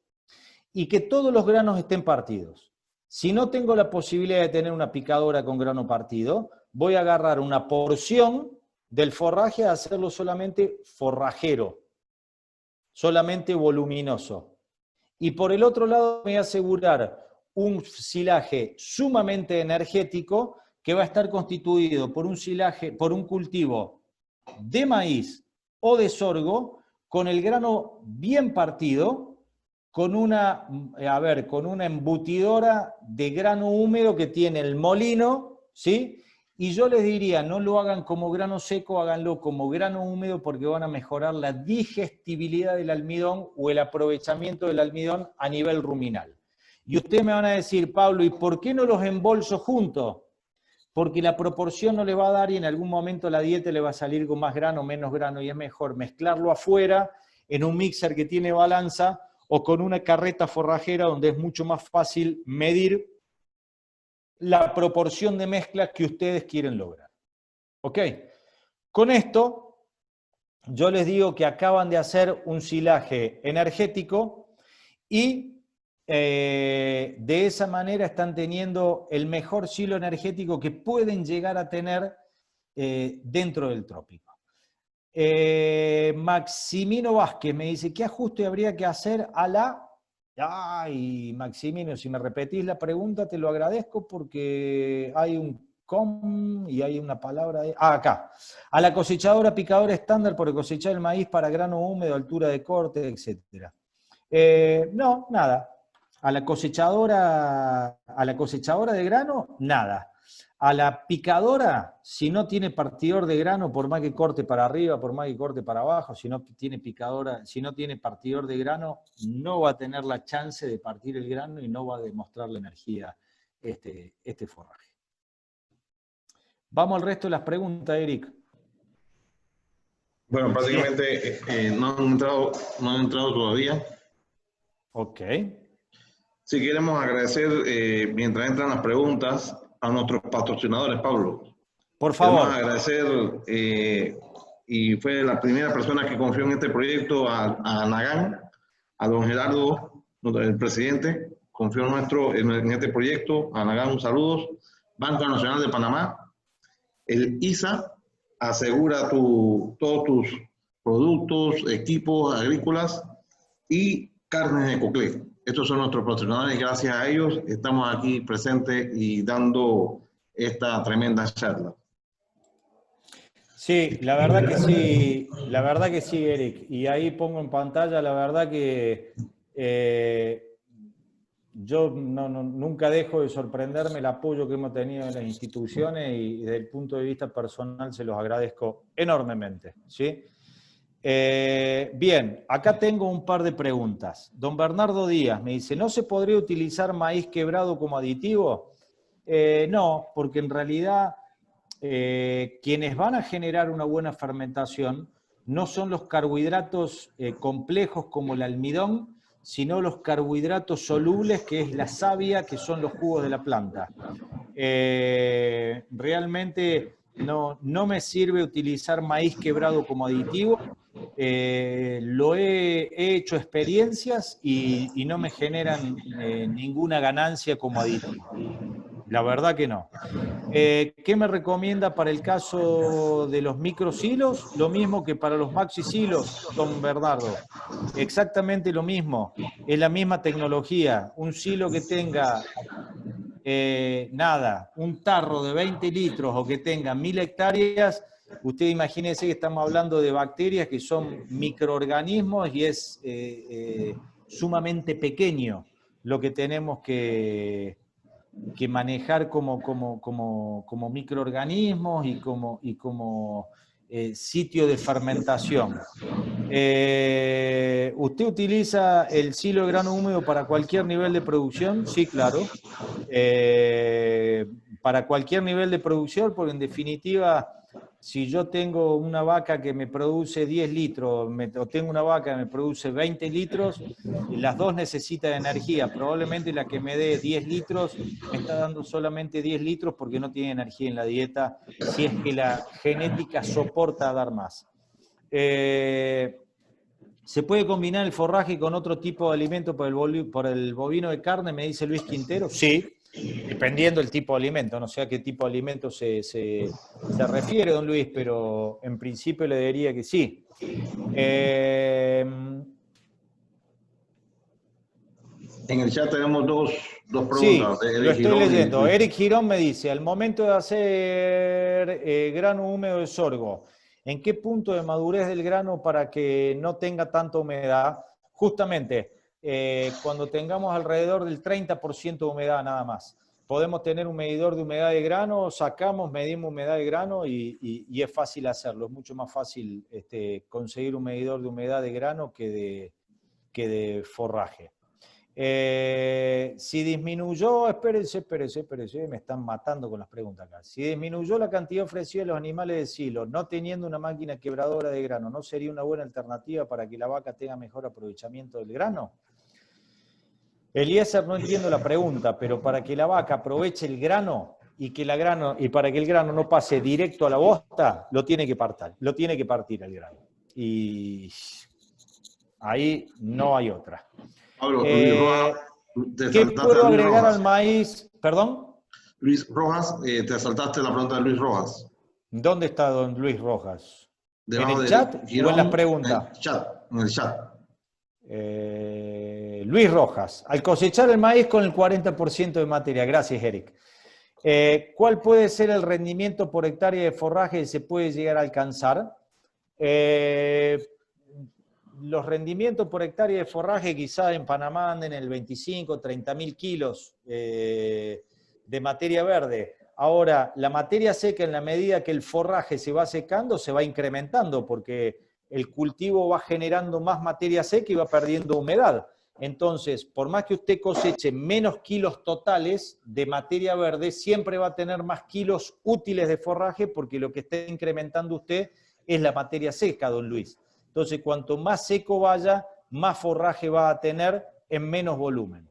y que todos los granos estén partidos. Si no tengo la posibilidad de tener una picadora con grano partido, voy a agarrar una porción del forraje a hacerlo solamente forrajero, solamente voluminoso. Y por el otro lado me voy a asegurar un silaje sumamente energético que va a estar constituido por un cultivo de maíz o de sorgo con el grano bien partido, con una embutidora de grano húmedo que tiene el molino, ¿sí? Y yo les diría, no lo hagan como grano seco, háganlo como grano húmedo, porque van a mejorar la digestibilidad del almidón o el aprovechamiento del almidón a nivel ruminal. Y ustedes me van a decir, Pablo, ¿y por qué no los embolso juntos? Porque la proporción no le va a dar y en algún momento la dieta le va a salir con más grano o menos grano, y es mejor mezclarlo afuera en un mixer que tiene balanza o con una carreta forrajera donde es mucho más fácil medir la proporción de mezcla que ustedes quieren lograr. ¿Ok? Con esto, yo les digo que acaban de hacer un silaje energético y de esa manera están teniendo el mejor silo energético que pueden llegar a tener dentro del trópico. Maximino Vázquez me dice, ¿qué ajuste habría que hacer a la... Ay, Maximino, si me repetís la pregunta te lo agradezco, porque hay un com y hay una palabra... acá. A la cosechadora picadora estándar por cosechar el maíz para grano húmedo, altura de corte, etc. No, nada. A la cosechadora de grano, nada. A la picadora, si no tiene partidor de grano, por más que corte para arriba, por más que corte para abajo, si no tiene partidor de grano, no va a tener la chance de partir el grano y no va a demostrar la energía este forraje. Vamos al resto de las preguntas, Eric. Bueno, prácticamente no han entrado todavía. Ok. Si queremos agradecer, mientras entran las preguntas, a nuestros patrocinadores, Pablo. Por favor. Queremos agradecer, y fue la primera persona que confió en este proyecto, a Nagán, a don Gerardo, el presidente, confió en este proyecto. A Nagán, un saludo. Banco Nacional de Panamá. El ISA asegura todos tus productos, equipos agrícolas y Carnes de Coclé. Estos son nuestros patrocinadores y gracias a ellos estamos aquí presentes y dando esta tremenda charla. Sí, la verdad que sí, Eric. Y ahí pongo en pantalla, la verdad que yo nunca dejo de sorprenderme el apoyo que hemos tenido en las instituciones y desde el punto de vista personal se los agradezco enormemente, ¿sí? Bien, acá tengo un par de preguntas. Don Bernardo Díaz me dice, ¿no se podría utilizar maíz quebrado como aditivo? No, porque en realidad quienes van a generar una buena fermentación no son los carbohidratos complejos como el almidón, sino los carbohidratos solubles, que es la savia, que son los jugos de la planta. Realmente no me sirve utilizar maíz quebrado como aditivo. He hecho experiencias y no me generan ninguna ganancia como aditivo. La verdad que no. ¿Qué me recomienda para el caso de los microsilos? Lo mismo que para los maxisilos, don Bernardo. Exactamente lo mismo. Es la misma tecnología. Un silo que tenga un tarro de 20 litros o que tenga 1000 hectáreas, usted imagínese que estamos hablando de bacterias que son microorganismos y es sumamente pequeño lo que tenemos que manejar como microorganismos y como sitio de fermentación. ¿Usted utiliza el silo de grano húmedo para cualquier nivel de producción? Sí, claro. Para cualquier nivel de producción, porque en definitiva, si yo tengo una vaca que me produce 10 litros o tengo una vaca que me produce 20 litros, las dos necesitan energía. Probablemente la que me dé 10 litros me está dando solamente 10 litros porque no tiene energía en la dieta, si es que la genética soporta dar más. ¿Se puede combinar el forraje con otro tipo de alimento por el bovino de carne? Me dice Luis Quintero. Sí, dependiendo del tipo de alimento. No sé a qué tipo de alimento se refiere, don Luis, pero en principio le diría que sí. En el chat tenemos dos preguntas. Sí, lo estoy leyendo. Eric Girón me dice, al momento de hacer grano húmedo de sorgo, ¿en qué punto de madurez del grano para que no tenga tanta humedad? Justamente, cuando tengamos alrededor del 30% de humedad nada más. Podemos tener un medidor de humedad de grano, sacamos, medimos humedad de grano y es fácil hacerlo. Es mucho más fácil conseguir un medidor de humedad de grano que de forraje. Si disminuyó, espérense, me están matando con las preguntas acá. Si disminuyó la cantidad ofrecida de los animales de silo, no teniendo una máquina quebradora de grano, ¿no sería una buena alternativa para que la vaca tenga mejor aprovechamiento del grano? Eliezer, no entiendo la pregunta, pero para que la vaca aproveche el grano y para que el grano no pase directo a la bosta, lo tiene que partir el grano. Y ahí no hay otra. Pablo, ¿qué puedo agregar al maíz? ¿Perdón? Luis Rojas, te saltaste la pregunta de Luis Rojas. ¿Dónde está don Luis Rojas? Debajo ¿En el chat o en las preguntas? En el chat. Luis Rojas, al cosechar el maíz con el 40% de materia. Gracias, Eric. ¿Cuál puede ser el rendimiento por hectárea de forraje que se puede llegar a alcanzar? Los rendimientos por hectárea de forraje quizá en Panamá anden en el 25, 30 mil kilos de materia verde. Ahora, la materia seca, en la medida que el forraje se va secando, se va incrementando porque el cultivo va generando más materia seca y va perdiendo humedad. Entonces, por más que usted coseche menos kilos totales de materia verde, siempre va a tener más kilos útiles de forraje porque lo que está incrementando usted es la materia seca, don Luis. Entonces, cuanto más seco vaya, más forraje va a tener en menos volumen.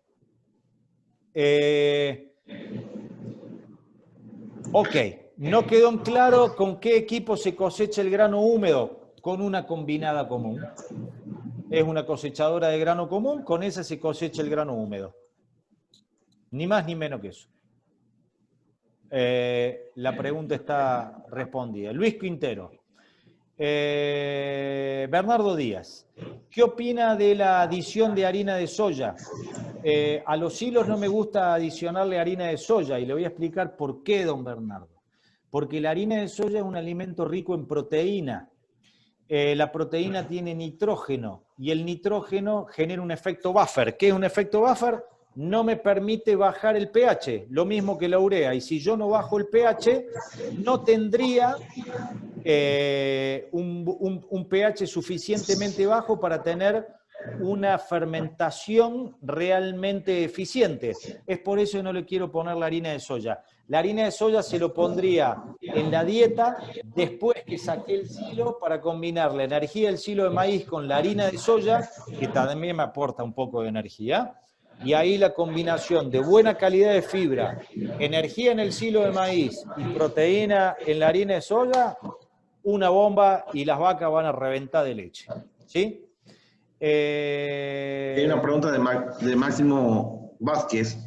Ok, no quedó en claro con qué equipo se cosecha el grano húmedo. Con una combinada común. Es una cosechadora de grano común, con esa se cosecha el grano húmedo. Ni más ni menos que eso. La pregunta está respondida. Luis Quintero. Bernardo Díaz, ¿qué opina de la adición de harina de soya? A los hilos no me gusta adicionarle harina de soya y le voy a explicar por qué, don Bernardo. Porque la harina de soya es un alimento rico en proteína. La proteína tiene nitrógeno y el nitrógeno genera un efecto buffer. ¿Qué es un efecto buffer? No me permite bajar el pH, lo mismo que la urea. Y si yo no bajo el pH, no tendría un pH suficientemente bajo para tener una fermentación realmente eficiente. Es por eso que no le quiero poner la harina de soya. La harina de soya se lo pondría en la dieta después que saqué el silo para combinar la energía del silo de maíz con la harina de soya, que también me aporta un poco de energía. Y ahí la combinación de buena calidad de fibra, energía en el silo de maíz y proteína en la harina de soya, una bomba y las vacas van a reventar de leche. ¿Sí? Hay una pregunta de Máximo Vázquez.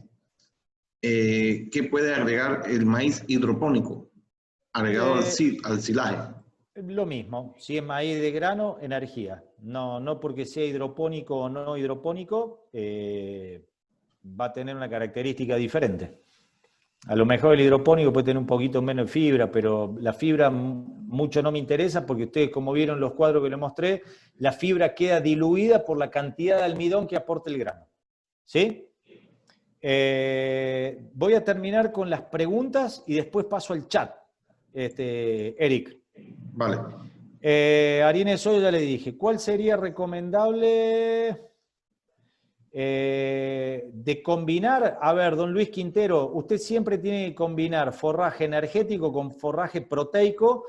¿Qué puede agregar el maíz hidropónico agregado al silaje? Lo mismo, si es maíz de grano, energía. No porque sea hidropónico o no hidropónico, va a tener una característica diferente. A lo mejor el hidropónico puede tener un poquito menos de fibra, pero la fibra mucho no me interesa porque ustedes, como vieron los cuadros que les mostré, la fibra queda diluida por la cantidad de almidón que aporta el grano. ¿Sí? Voy a terminar con las preguntas y después paso al chat, Eric. Vale. Harina de soya ya le dije. ¿Cuál sería recomendable de combinar? A ver, don Luis Quintero, usted siempre tiene que combinar forraje energético con forraje proteico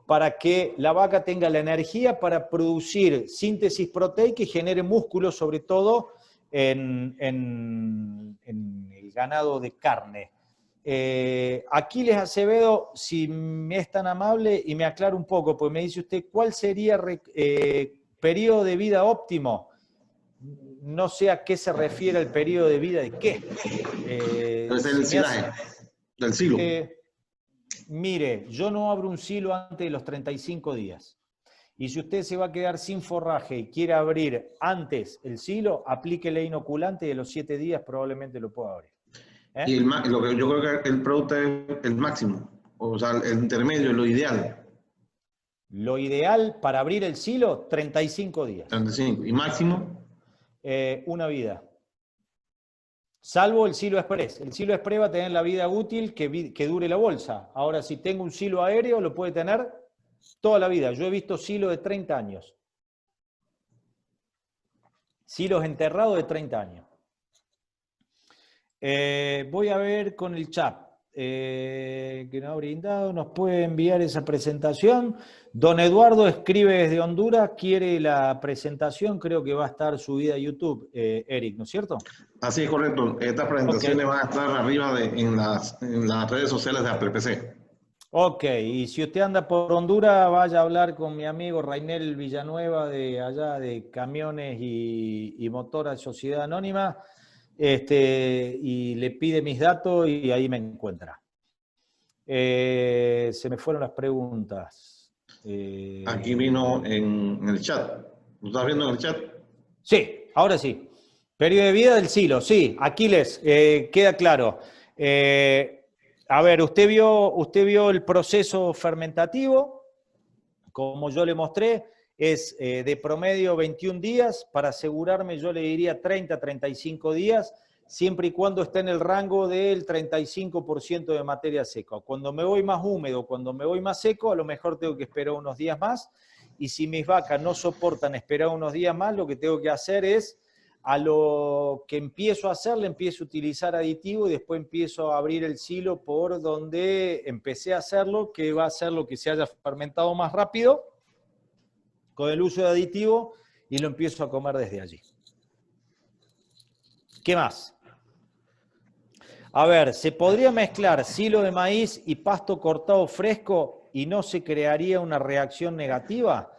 para que la vaca tenga la energía para producir síntesis proteica y genere músculo, sobre todo en el ganado de carne. Aquiles Acevedo, si me es tan amable y me aclara un poco, pues me dice usted, ¿cuál sería periodo de vida óptimo? No sé a qué se refiere el periodo de vida de qué. Es el silaje del silo. Mire, yo no abro un silo antes de los 35 días. Y si usted se va a quedar sin forraje y quiere abrir antes el silo, aplíquele inoculante y a los 7 días probablemente lo pueda abrir. Y lo que yo creo que el producto es el máximo, o sea, el intermedio, lo ideal. Lo ideal para abrir el silo, 35 días. 35. ¿Y máximo? Una vida. Salvo el silo express. El silo express va a tener la vida útil que dure la bolsa. Ahora, si tengo un silo aéreo, lo puede tener toda la vida. Yo he visto silos de 30 años. Silos enterrados de 30 años. Voy a ver con el chat que nos ha brindado. ¿Nos puede enviar esa presentación? Don Eduardo escribe desde Honduras, quiere la presentación, creo que va a estar subida a YouTube, Eric, ¿no es cierto? Así es, correcto. Estas presentaciones van a estar arriba en las redes sociales de ApplePC. Ok, y si usted anda por Honduras, vaya a hablar con mi amigo Rainel Villanueva de allá de Camiones y Motora Sociedad Anónima, y le pide mis datos y ahí me encuentra. Se me fueron las preguntas. Aquí vino en el chat. ¿Lo estás viendo en el chat? Sí, ahora sí. Periodo de vida del silo, sí. Aquiles, queda claro. A ver, usted vio el proceso fermentativo, como yo le mostré, es de promedio 21 días, para asegurarme yo le diría 30, 35 días, siempre y cuando esté en el rango del 35% de materia seca. Cuando me voy más húmedo, cuando me voy más seco, a lo mejor tengo que esperar unos días más, y si mis vacas no soportan esperar unos días más, lo que tengo que hacer es, a lo que empiezo a hacer, le empiezo a utilizar aditivo y después empiezo a abrir el silo por donde empecé a hacerlo, que va a ser lo que se haya fermentado más rápido con el uso de aditivo y lo empiezo a comer desde allí. ¿Qué más? A ver, ¿se podría mezclar silo de maíz y pasto cortado fresco y no se crearía una reacción negativa?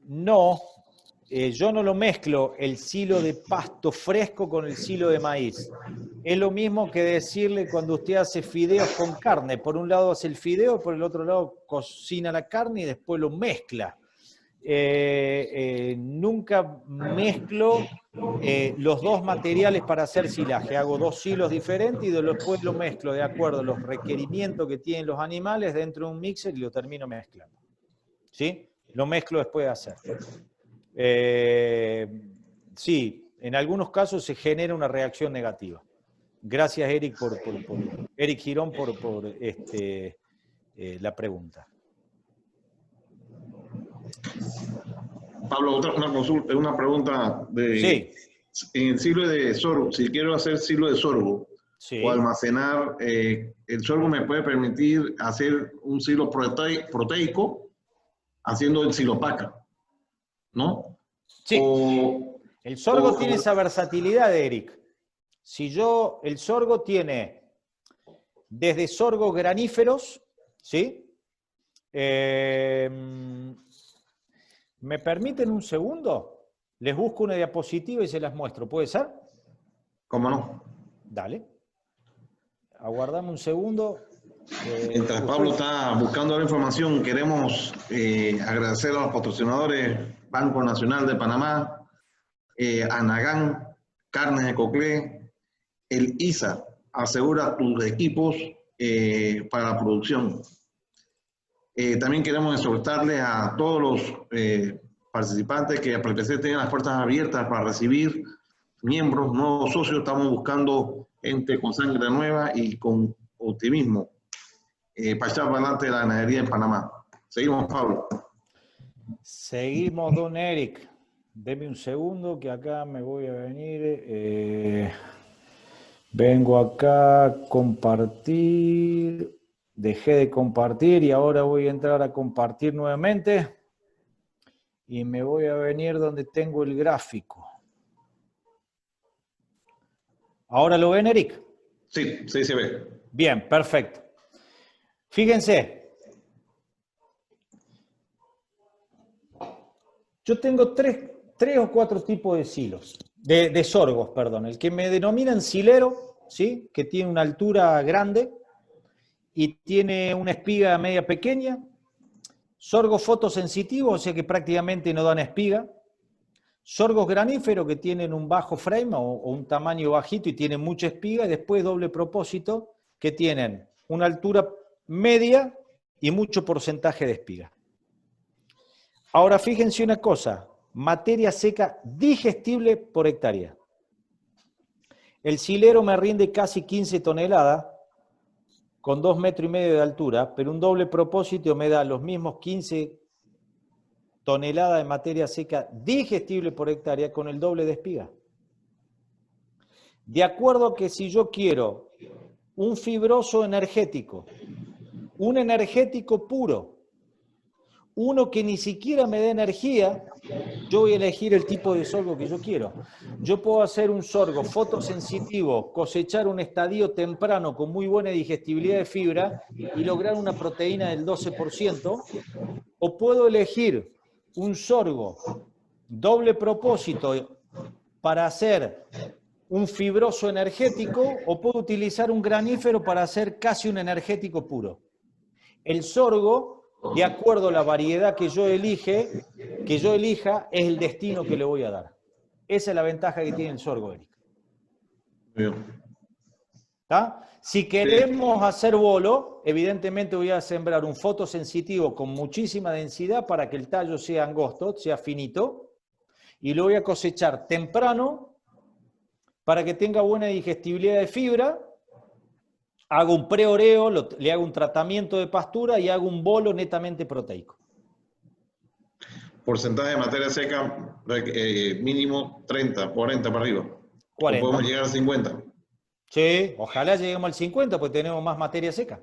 No. Yo no lo mezclo el silo de pasto fresco con el silo de maíz. Es lo mismo que decirle cuando usted hace fideos con carne. Por un lado hace el fideo, por el otro lado cocina la carne y después lo mezcla. Nunca mezclo los dos materiales para hacer silaje. Hago dos silos diferentes y después lo mezclo de acuerdo a los requerimientos que tienen los animales dentro de un mixer y lo termino mezclando. ¿Sí? Lo mezclo después de hacer. Sí, en algunos casos se genera una reacción negativa. Gracias, Eric, Eric Girón, por la pregunta. Pablo, una pregunta de... Sí. En el silo de sorgo, si quiero hacer silo de sorgo, Sí. o almacenar, el sorgo me puede permitir hacer un silo proteico haciendo el silopaca, ¿no? Sí. El sorgo tiene esa versatilidad, Eric. El sorgo tiene desde sorgos graníferos, ¿sí? ¿Me permiten un segundo? Les busco una diapositiva y se las muestro. ¿Puede ser? ¿Cómo no? Dale. Aguardame un segundo. Mientras Pablo está buscando la información, queremos agradecer a los patrocinadores Banco Nacional de Panamá, Anagán, Carnes de Coclé, el ISA, asegura tus equipos para la producción. También queremos exhortarle a todos los participantes que PLPC tengan las puertas abiertas para recibir miembros, nuevos socios. Estamos buscando gente con sangre nueva y con optimismo para echar para adelante la ganadería en Panamá. Seguimos, Pablo. Seguimos, don Eric. Deme un segundo que acá me voy a venir. Vengo acá a compartir. Dejé de compartir y ahora voy a entrar a compartir nuevamente. Y me voy a venir donde tengo el gráfico. ¿Ahora lo ven, Eric? Sí, sí se ve. Bien, perfecto. Fíjense. Yo tengo tres o cuatro tipos de silos, de sorgos, perdón. El que me denominan silero, ¿sí? Que tiene una altura grande y tiene una espiga media pequeña. Sorgos fotosensitivos, o sea que prácticamente no dan espiga. Sorgos graníferos que tienen un bajo frame o un tamaño bajito y tienen mucha espiga. Y después doble propósito que tienen una altura media y mucho porcentaje de espiga. Ahora fíjense una cosa, materia seca digestible por hectárea. El silero me rinde casi 15 toneladas con 2,5 metros de altura, pero un doble propósito me da los mismos 15 toneladas de materia seca digestible por hectárea con el doble de espiga. De acuerdo a que si yo quiero un fibroso energético, un energético puro, uno que ni siquiera me dé energía, yo voy a elegir el tipo de sorgo que yo quiero. Yo puedo hacer un sorgo fotosensitivo, cosechar un estadio temprano con muy buena digestibilidad de fibra y lograr una proteína del 12%, o puedo elegir un sorgo doble propósito para hacer un fibroso energético, o puedo utilizar un granífero para hacer casi un energético puro. El sorgo, de acuerdo a la variedad que yo elija, es el destino que le voy a dar. Esa es la ventaja que tiene el sorgo, Eric. ¿Tá? Si queremos hacer bolo, evidentemente voy a sembrar un fotosensitivo con muchísima densidad para que el tallo sea angosto, sea finito, y lo voy a cosechar temprano para que tenga buena digestibilidad de fibra. Hago un preoreo, le hago un tratamiento de pastura y hago un bolo netamente proteico. Porcentaje de materia seca mínimo 30, 40 para arriba. 40. ¿O podemos llegar a 50? Sí, ojalá lleguemos al 50, pues tenemos más materia seca.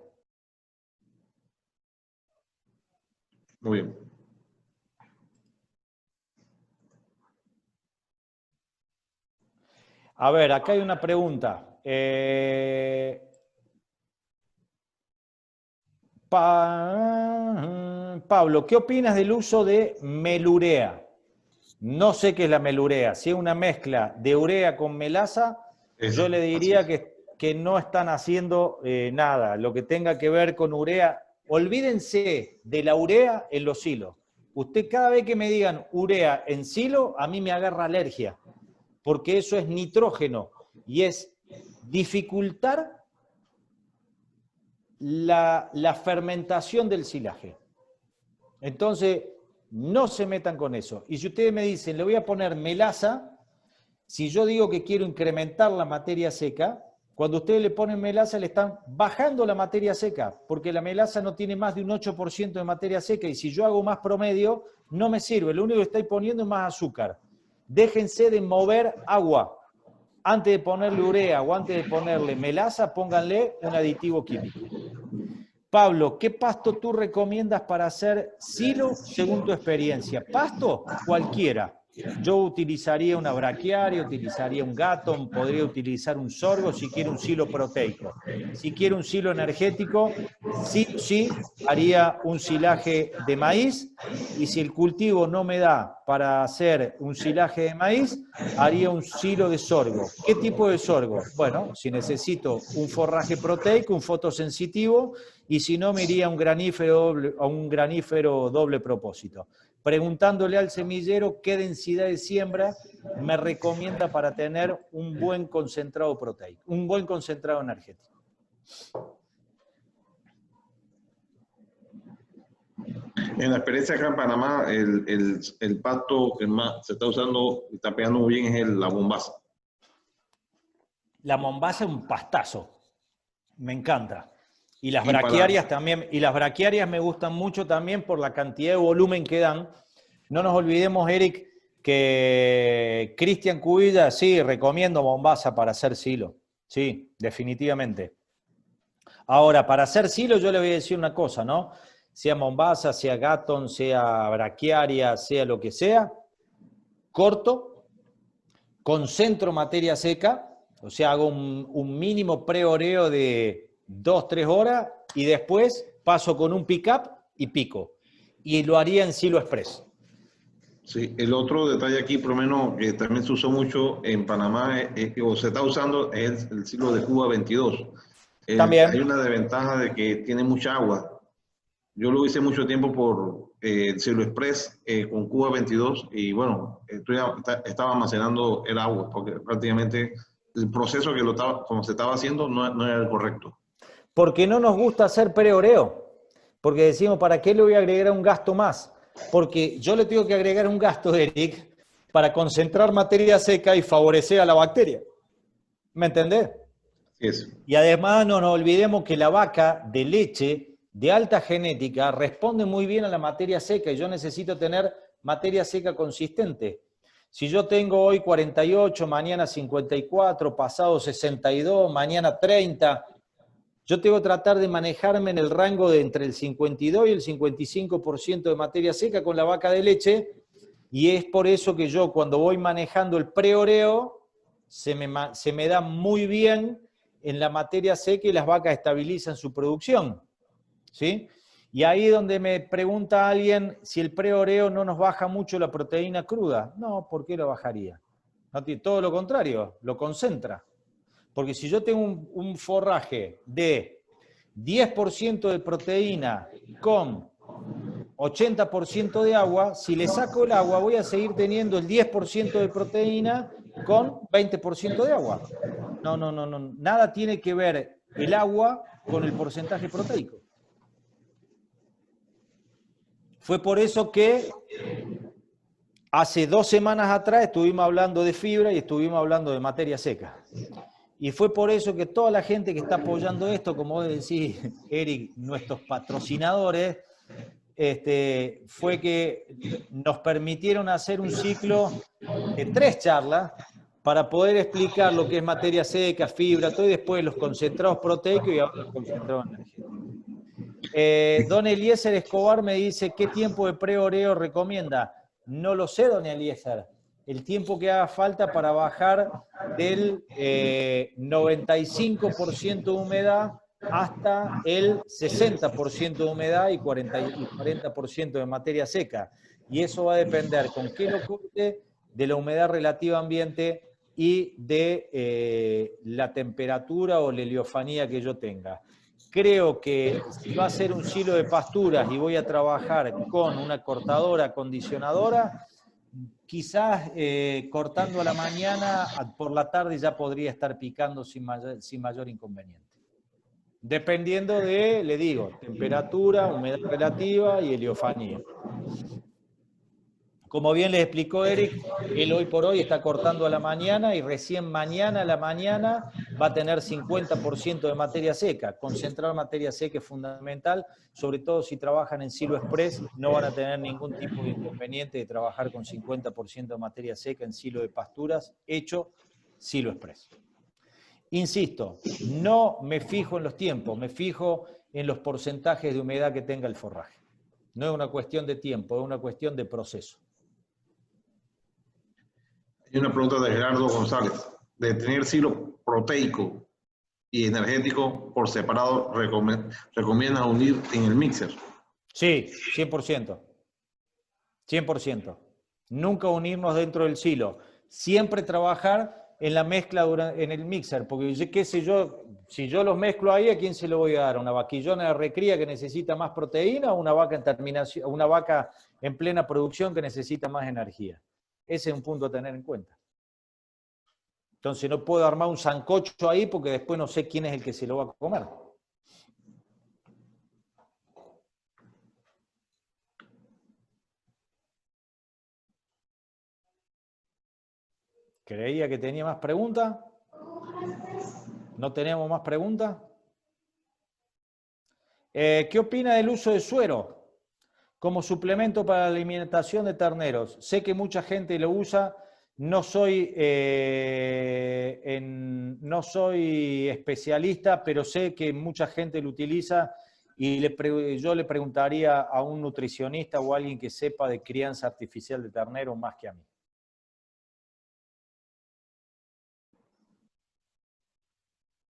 Muy bien. A ver, acá hay una pregunta. Pablo, ¿qué opinas del uso de melurea? No sé qué es la melurea. Si es una mezcla de urea con melaza, yo le diría que que no están haciendo nada, lo que tenga que ver con urea. Olvídense de la urea en los silos. Usted cada vez que me digan urea en silo, a mí me agarra alergia, porque eso es nitrógeno y es dificultar la fermentación del silaje. Entonces, no se metan con eso. Y si ustedes me dicen, le voy a poner melaza, si yo digo que quiero incrementar la materia seca, cuando ustedes le ponen melaza le están bajando la materia seca, porque la melaza no tiene más de un 8% de materia seca, y si yo hago más promedio, no me sirve. Lo único que estoy poniendo es más azúcar. Déjense de mover agua. Antes de ponerle urea o antes de ponerle melaza, pónganle un aditivo químico. Pablo, ¿qué pasto tú recomiendas para hacer silo según tu experiencia? ¿Pasto? Cualquiera. Yo utilizaría una braquiaria, utilizaría un Gatton, podría utilizar un sorgo si quiero un silo proteico. Si quiero un silo energético, sí, haría un silaje de maíz, y si el cultivo no me da para hacer un silaje de maíz, haría un silo de sorgo. ¿Qué tipo de sorgo? Bueno, si necesito un forraje proteico, un fotosensitivo, y si no, me iría a un granífero doble propósito. Preguntándole al semillero qué densidad de siembra me recomienda para tener un buen concentrado proteico, un buen concentrado energético. En la experiencia acá en Panamá, el pasto que más se está usando y está pegando muy bien es la bombaza. La bombaza es un pastazo, me encanta. Y las braquiarias también, y las braquiarias me gustan mucho también por la cantidad de volumen que dan. No nos olvidemos, Eric, que Cristian Cubilla, sí, recomiendo bombaza para hacer silo. Sí, definitivamente. Ahora, para hacer silo yo le voy a decir una cosa, ¿no? Sea bombaza, sea Gatton, sea braquiaria, sea lo que sea, corto, concentro materia seca, o sea, hago un mínimo pre-oreo de 2-3 horas y después paso con un pick-up y pico. Y lo haría en silo express. Sí, el otro detalle aquí, por lo menos, que también se usó mucho en Panamá, o se está usando, es el silo de Cuba 22. También. Hay una desventaja de que tiene mucha agua. Yo lo hice mucho tiempo por el silo express con Cuba 22 y bueno, estaba almacenando el agua porque prácticamente el proceso como se estaba haciendo no era el correcto. Porque no nos gusta hacer pre-oreo. Porque decimos, ¿para qué le voy a agregar un gasto más? Porque yo le tengo que agregar un gasto, Eric, para concentrar materia seca y favorecer a la bacteria. ¿Me entendés? Sí. Y además no nos olvidemos que la vaca de leche de alta genética responde muy bien a la materia seca y yo necesito tener materia seca consistente. Si yo tengo hoy 48, mañana 54, pasado 62, mañana 30, yo tengo que tratar de manejarme en el rango de entre el 52 y el 55% de materia seca con la vaca de leche, y es por eso que yo cuando voy manejando el pre-oreo se me da muy bien en la materia seca y las vacas estabilizan su producción, ¿sí? Y ahí es donde me pregunta alguien si el pre-oreo no nos baja mucho la proteína cruda. No, ¿por qué lo bajaría? No, todo lo contrario, lo concentra. Porque si yo tengo un forraje de 10% de proteína con 80% de agua, si le saco el agua voy a seguir teniendo el 10% de proteína con 20% de agua. No, nada tiene que ver el agua con el porcentaje proteico. Fue por eso que hace 2 semanas atrás estuvimos hablando de fibra y estuvimos hablando de materia seca. Y fue por eso que toda la gente que está apoyando esto, como vos decís, Eric, nuestros patrocinadores, fue que nos permitieron hacer un ciclo de 3 charlas para poder explicar lo que es materia seca, fibra, todo, y después los concentrados proteicos y ahora los concentrados energéticos. Don Eliezer Escobar me dice, ¿qué tiempo de pre-oreo recomienda? No lo sé, don Eliezer. El tiempo que haga falta para bajar del 95% de humedad hasta el 60% de humedad y 40% de materia seca. Y eso va a depender con qué lo corte, de la humedad relativa ambiente y de la temperatura o la heliofanía que yo tenga. Creo que si va a ser un silo de pasturas y voy a trabajar con una cortadora acondicionadora, quizás cortando a la mañana, por la tarde ya podría estar picando sin mayor inconveniente. Dependiendo de, le digo, temperatura, humedad relativa y heliofanía. Como bien les explicó Eric, él hoy por hoy está cortando a la mañana y recién mañana a la mañana va a tener 50% de materia seca. Concentrar materia seca es fundamental, sobre todo si trabajan en silo express, no van a tener ningún tipo de inconveniente de trabajar con 50% de materia seca en silo de pasturas hecho silo express. Insisto, no me fijo en los tiempos, me fijo en los porcentajes de humedad que tenga el forraje. No es una cuestión de tiempo, es una cuestión de proceso. Hay una pregunta de Gerardo González. ¿De tener silo proteico y energético por separado recomiendas unir en el mixer? Sí, 100%. 100%. Nunca unirnos dentro del silo. Siempre trabajar en la mezcla en el mixer, porque qué sé yo, si yo los mezclo ahí, ¿a quién se lo voy a dar? ¿A una vaquillona de recría que necesita más proteína o una vaca en terminación, una vaca en plena producción que necesita más energía? Ese es un punto a tener en cuenta. Entonces no puedo armar un sancocho ahí porque después no sé quién es el que se lo va a comer. Creía que tenía más preguntas. ¿No tenemos más preguntas? ¿Qué opina del uso de suero como suplemento para la alimentación de terneros? Sé que mucha gente lo usa, no soy especialista, pero sé que mucha gente lo utiliza y yo le preguntaría a un nutricionista o a alguien que sepa de crianza artificial de ternero más que a mí.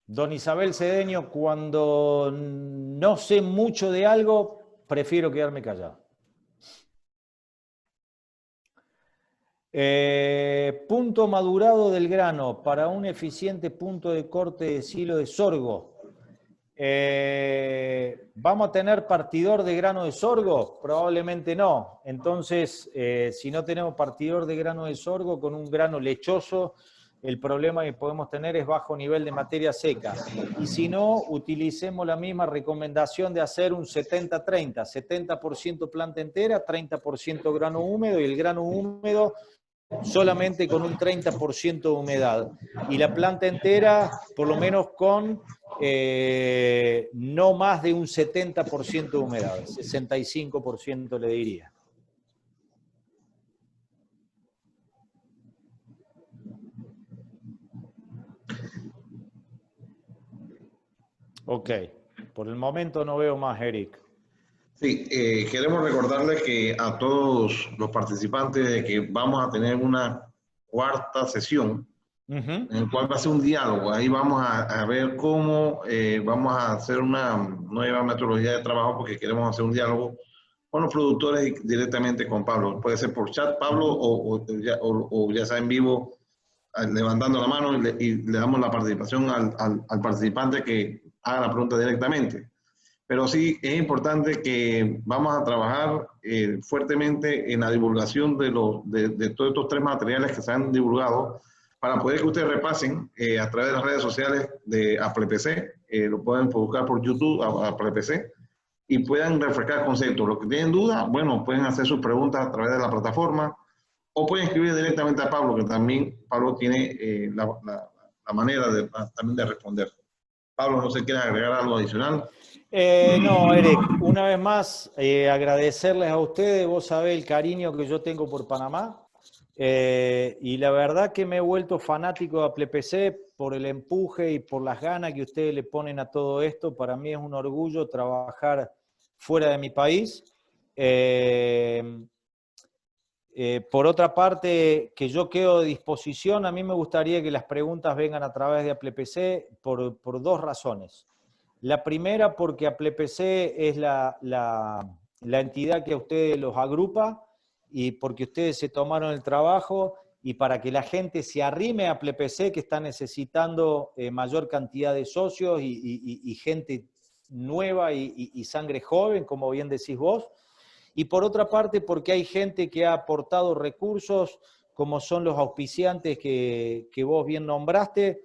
Don Isabel Cedeño, cuando no sé mucho de algo, prefiero quedarme callado. Punto madurado del grano para un eficiente punto de corte de silo de sorgo. ¿Vamos a tener partidor de grano de sorgo? Probablemente no. Entonces, si no tenemos partidor de grano de sorgo con un grano lechoso, el problema que podemos tener es bajo nivel de materia seca. Y si no, utilicemos la misma recomendación de hacer un 70-30, 70% planta entera, 30% grano húmedo, y el grano húmedo solamente con un 30% de humedad. Y la planta entera, por lo menos con no más de un 70% de humedad, 65% le diría. Ok, por el momento no veo más, Eric. Sí, queremos recordarles que a todos los participantes de que vamos a tener una cuarta sesión en el cual va a ser un diálogo. Ahí vamos a ver cómo vamos a hacer una nueva metodología de trabajo porque queremos hacer un diálogo con los productores y directamente con Pablo. Puede ser por chat, Pablo, o ya sea en vivo, levantando la mano y le damos la participación al participante que haga la pregunta directamente. Pero sí es importante que vamos a trabajar fuertemente en la divulgación de todos estos tres materiales que se han divulgado para poder que ustedes repasen a través de las redes sociales de ApplePC, lo pueden buscar por YouTube, ApplePC, y puedan refrescar conceptos. Los que tienen dudas, bueno, pueden hacer sus preguntas a través de la plataforma o pueden escribir directamente a Pablo, que también Pablo tiene la manera también de responder. Pablo, no sé si quieres agregar algo adicional. No, Eric, una vez más, agradecerles a ustedes. Vos sabés el cariño que yo tengo por Panamá. Y la verdad que me he vuelto fanático de ApplePC por el empuje y por las ganas que ustedes le ponen a todo esto. Para mí es un orgullo trabajar fuera de mi país. Por otra parte, que yo quedo de disposición, a mí me gustaría que las preguntas vengan a través de ApplePC por dos razones. La primera, porque ApplePC es la entidad que a ustedes los agrupa y porque ustedes se tomaron el trabajo y para que la gente se arrime a PLEPC, que está necesitando mayor cantidad de socios y gente nueva y sangre joven, como bien decís vos. Y por otra parte, porque hay gente que ha aportado recursos, como son los auspiciantes que vos bien nombraste.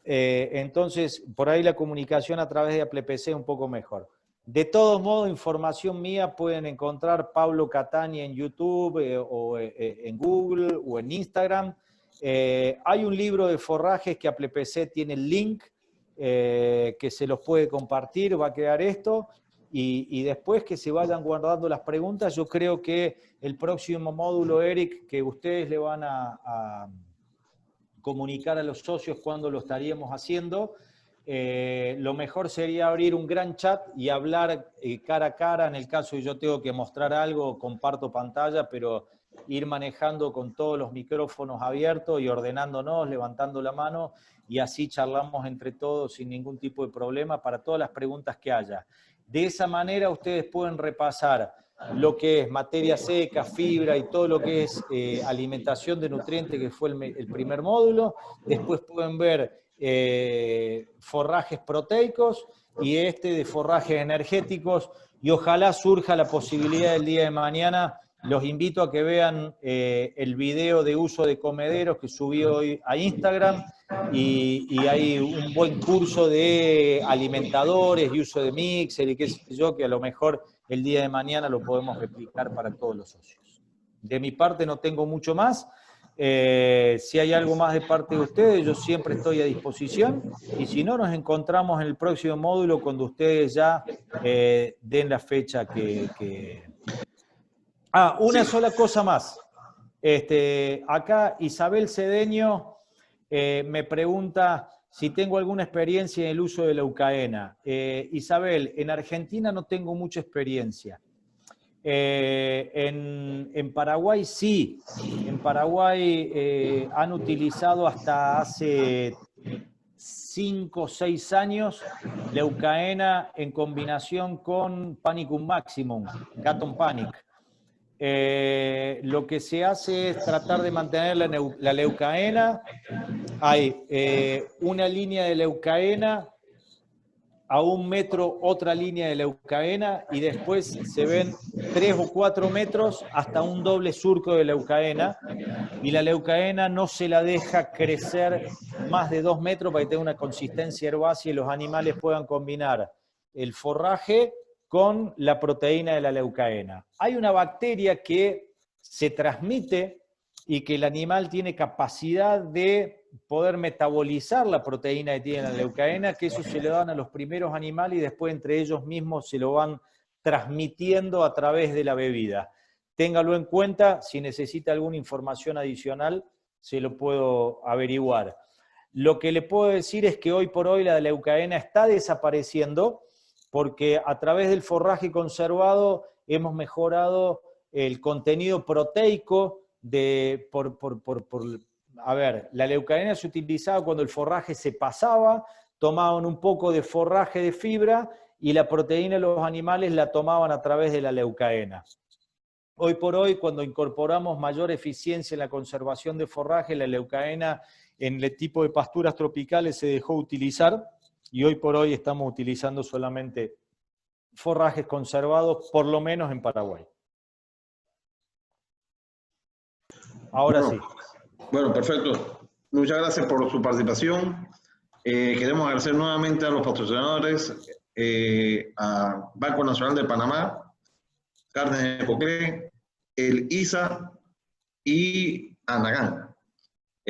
Entonces, por ahí la comunicación a través de PLEPC es un poco mejor. De todos modos, información mía pueden encontrar Pablo Catani en YouTube o en Google o en Instagram. Hay un libro de forrajes que PLEPC tiene el link, que se los puede compartir, va a quedar esto. Y después que se vayan guardando las preguntas, yo creo que el próximo módulo, Eric, que ustedes le van a comunicar a los socios cuándo lo estaríamos haciendo, lo mejor sería abrir un gran chat y hablar cara a cara. En el caso de yo tengo que mostrar algo, comparto pantalla, pero ir manejando con todos los micrófonos abiertos y ordenándonos, levantando la mano, y así charlamos entre todos sin ningún tipo de problema para todas las preguntas que haya. De esa manera ustedes pueden repasar lo que es materia seca, fibra y todo lo que es alimentación de nutrientes, que fue el primer módulo. Después pueden ver forrajes proteicos y de forrajes energéticos, y ojalá surja la posibilidad del día de mañana. Los invito a que vean el video de uso de comederos que subí hoy a Instagram, y hay un buen curso de alimentadores y uso de mixer y qué sé yo, que a lo mejor el día de mañana lo podemos replicar para todos los socios. De mi parte no tengo mucho más. Si hay algo más de parte de ustedes, yo siempre estoy a disposición, y si no, nos encontramos en el próximo módulo cuando ustedes ya den la fecha que... Ah, una sola cosa más. Acá Isabel Cedeño me pregunta si tengo alguna experiencia en el uso de la leucaena. Isabel, en Argentina no tengo mucha experiencia. En Paraguay sí. En Paraguay han utilizado hasta hace 5 o 6 años leucaena en combinación con Panicum Maximum, Gaton Panic. Lo que se hace es tratar de mantener la leucaena. Hay una línea de leucaena, a 1 metro otra línea de leucaena, y después se ven 3 o 4 metros hasta un doble surco de leucaena, y la leucaena no se la deja crecer más de 2 metros para que tenga una consistencia herbácea y los animales puedan combinar el forraje con la proteína de la leucaena. Hay una bacteria que se transmite y que el animal tiene capacidad de poder metabolizar la proteína que tiene la leucaena, que eso se le dan a los primeros animales y después entre ellos mismos se lo van transmitiendo a través de la bebida. Téngalo en cuenta, si necesita alguna información adicional, se lo puedo averiguar. Lo que le puedo decir es que hoy por hoy la leucaena está desapareciendo, porque a través del forraje conservado hemos mejorado el contenido proteico a ver, la leucaena se utilizaba cuando el forraje se pasaba, tomaban un poco de forraje de fibra y la proteína de los animales la tomaban a través de la leucaena. Hoy por hoy, cuando incorporamos mayor eficiencia en la conservación de forraje, la leucaena en el tipo de pasturas tropicales se dejó utilizar, y hoy por hoy estamos utilizando solamente forrajes conservados, por lo menos en Paraguay. Ahora sí. Bueno, perfecto. Muchas gracias por su participación. Queremos agradecer nuevamente a los patrocinadores, a Banco Nacional de Panamá, Carnes de Coclé, el ISA y a Nagán.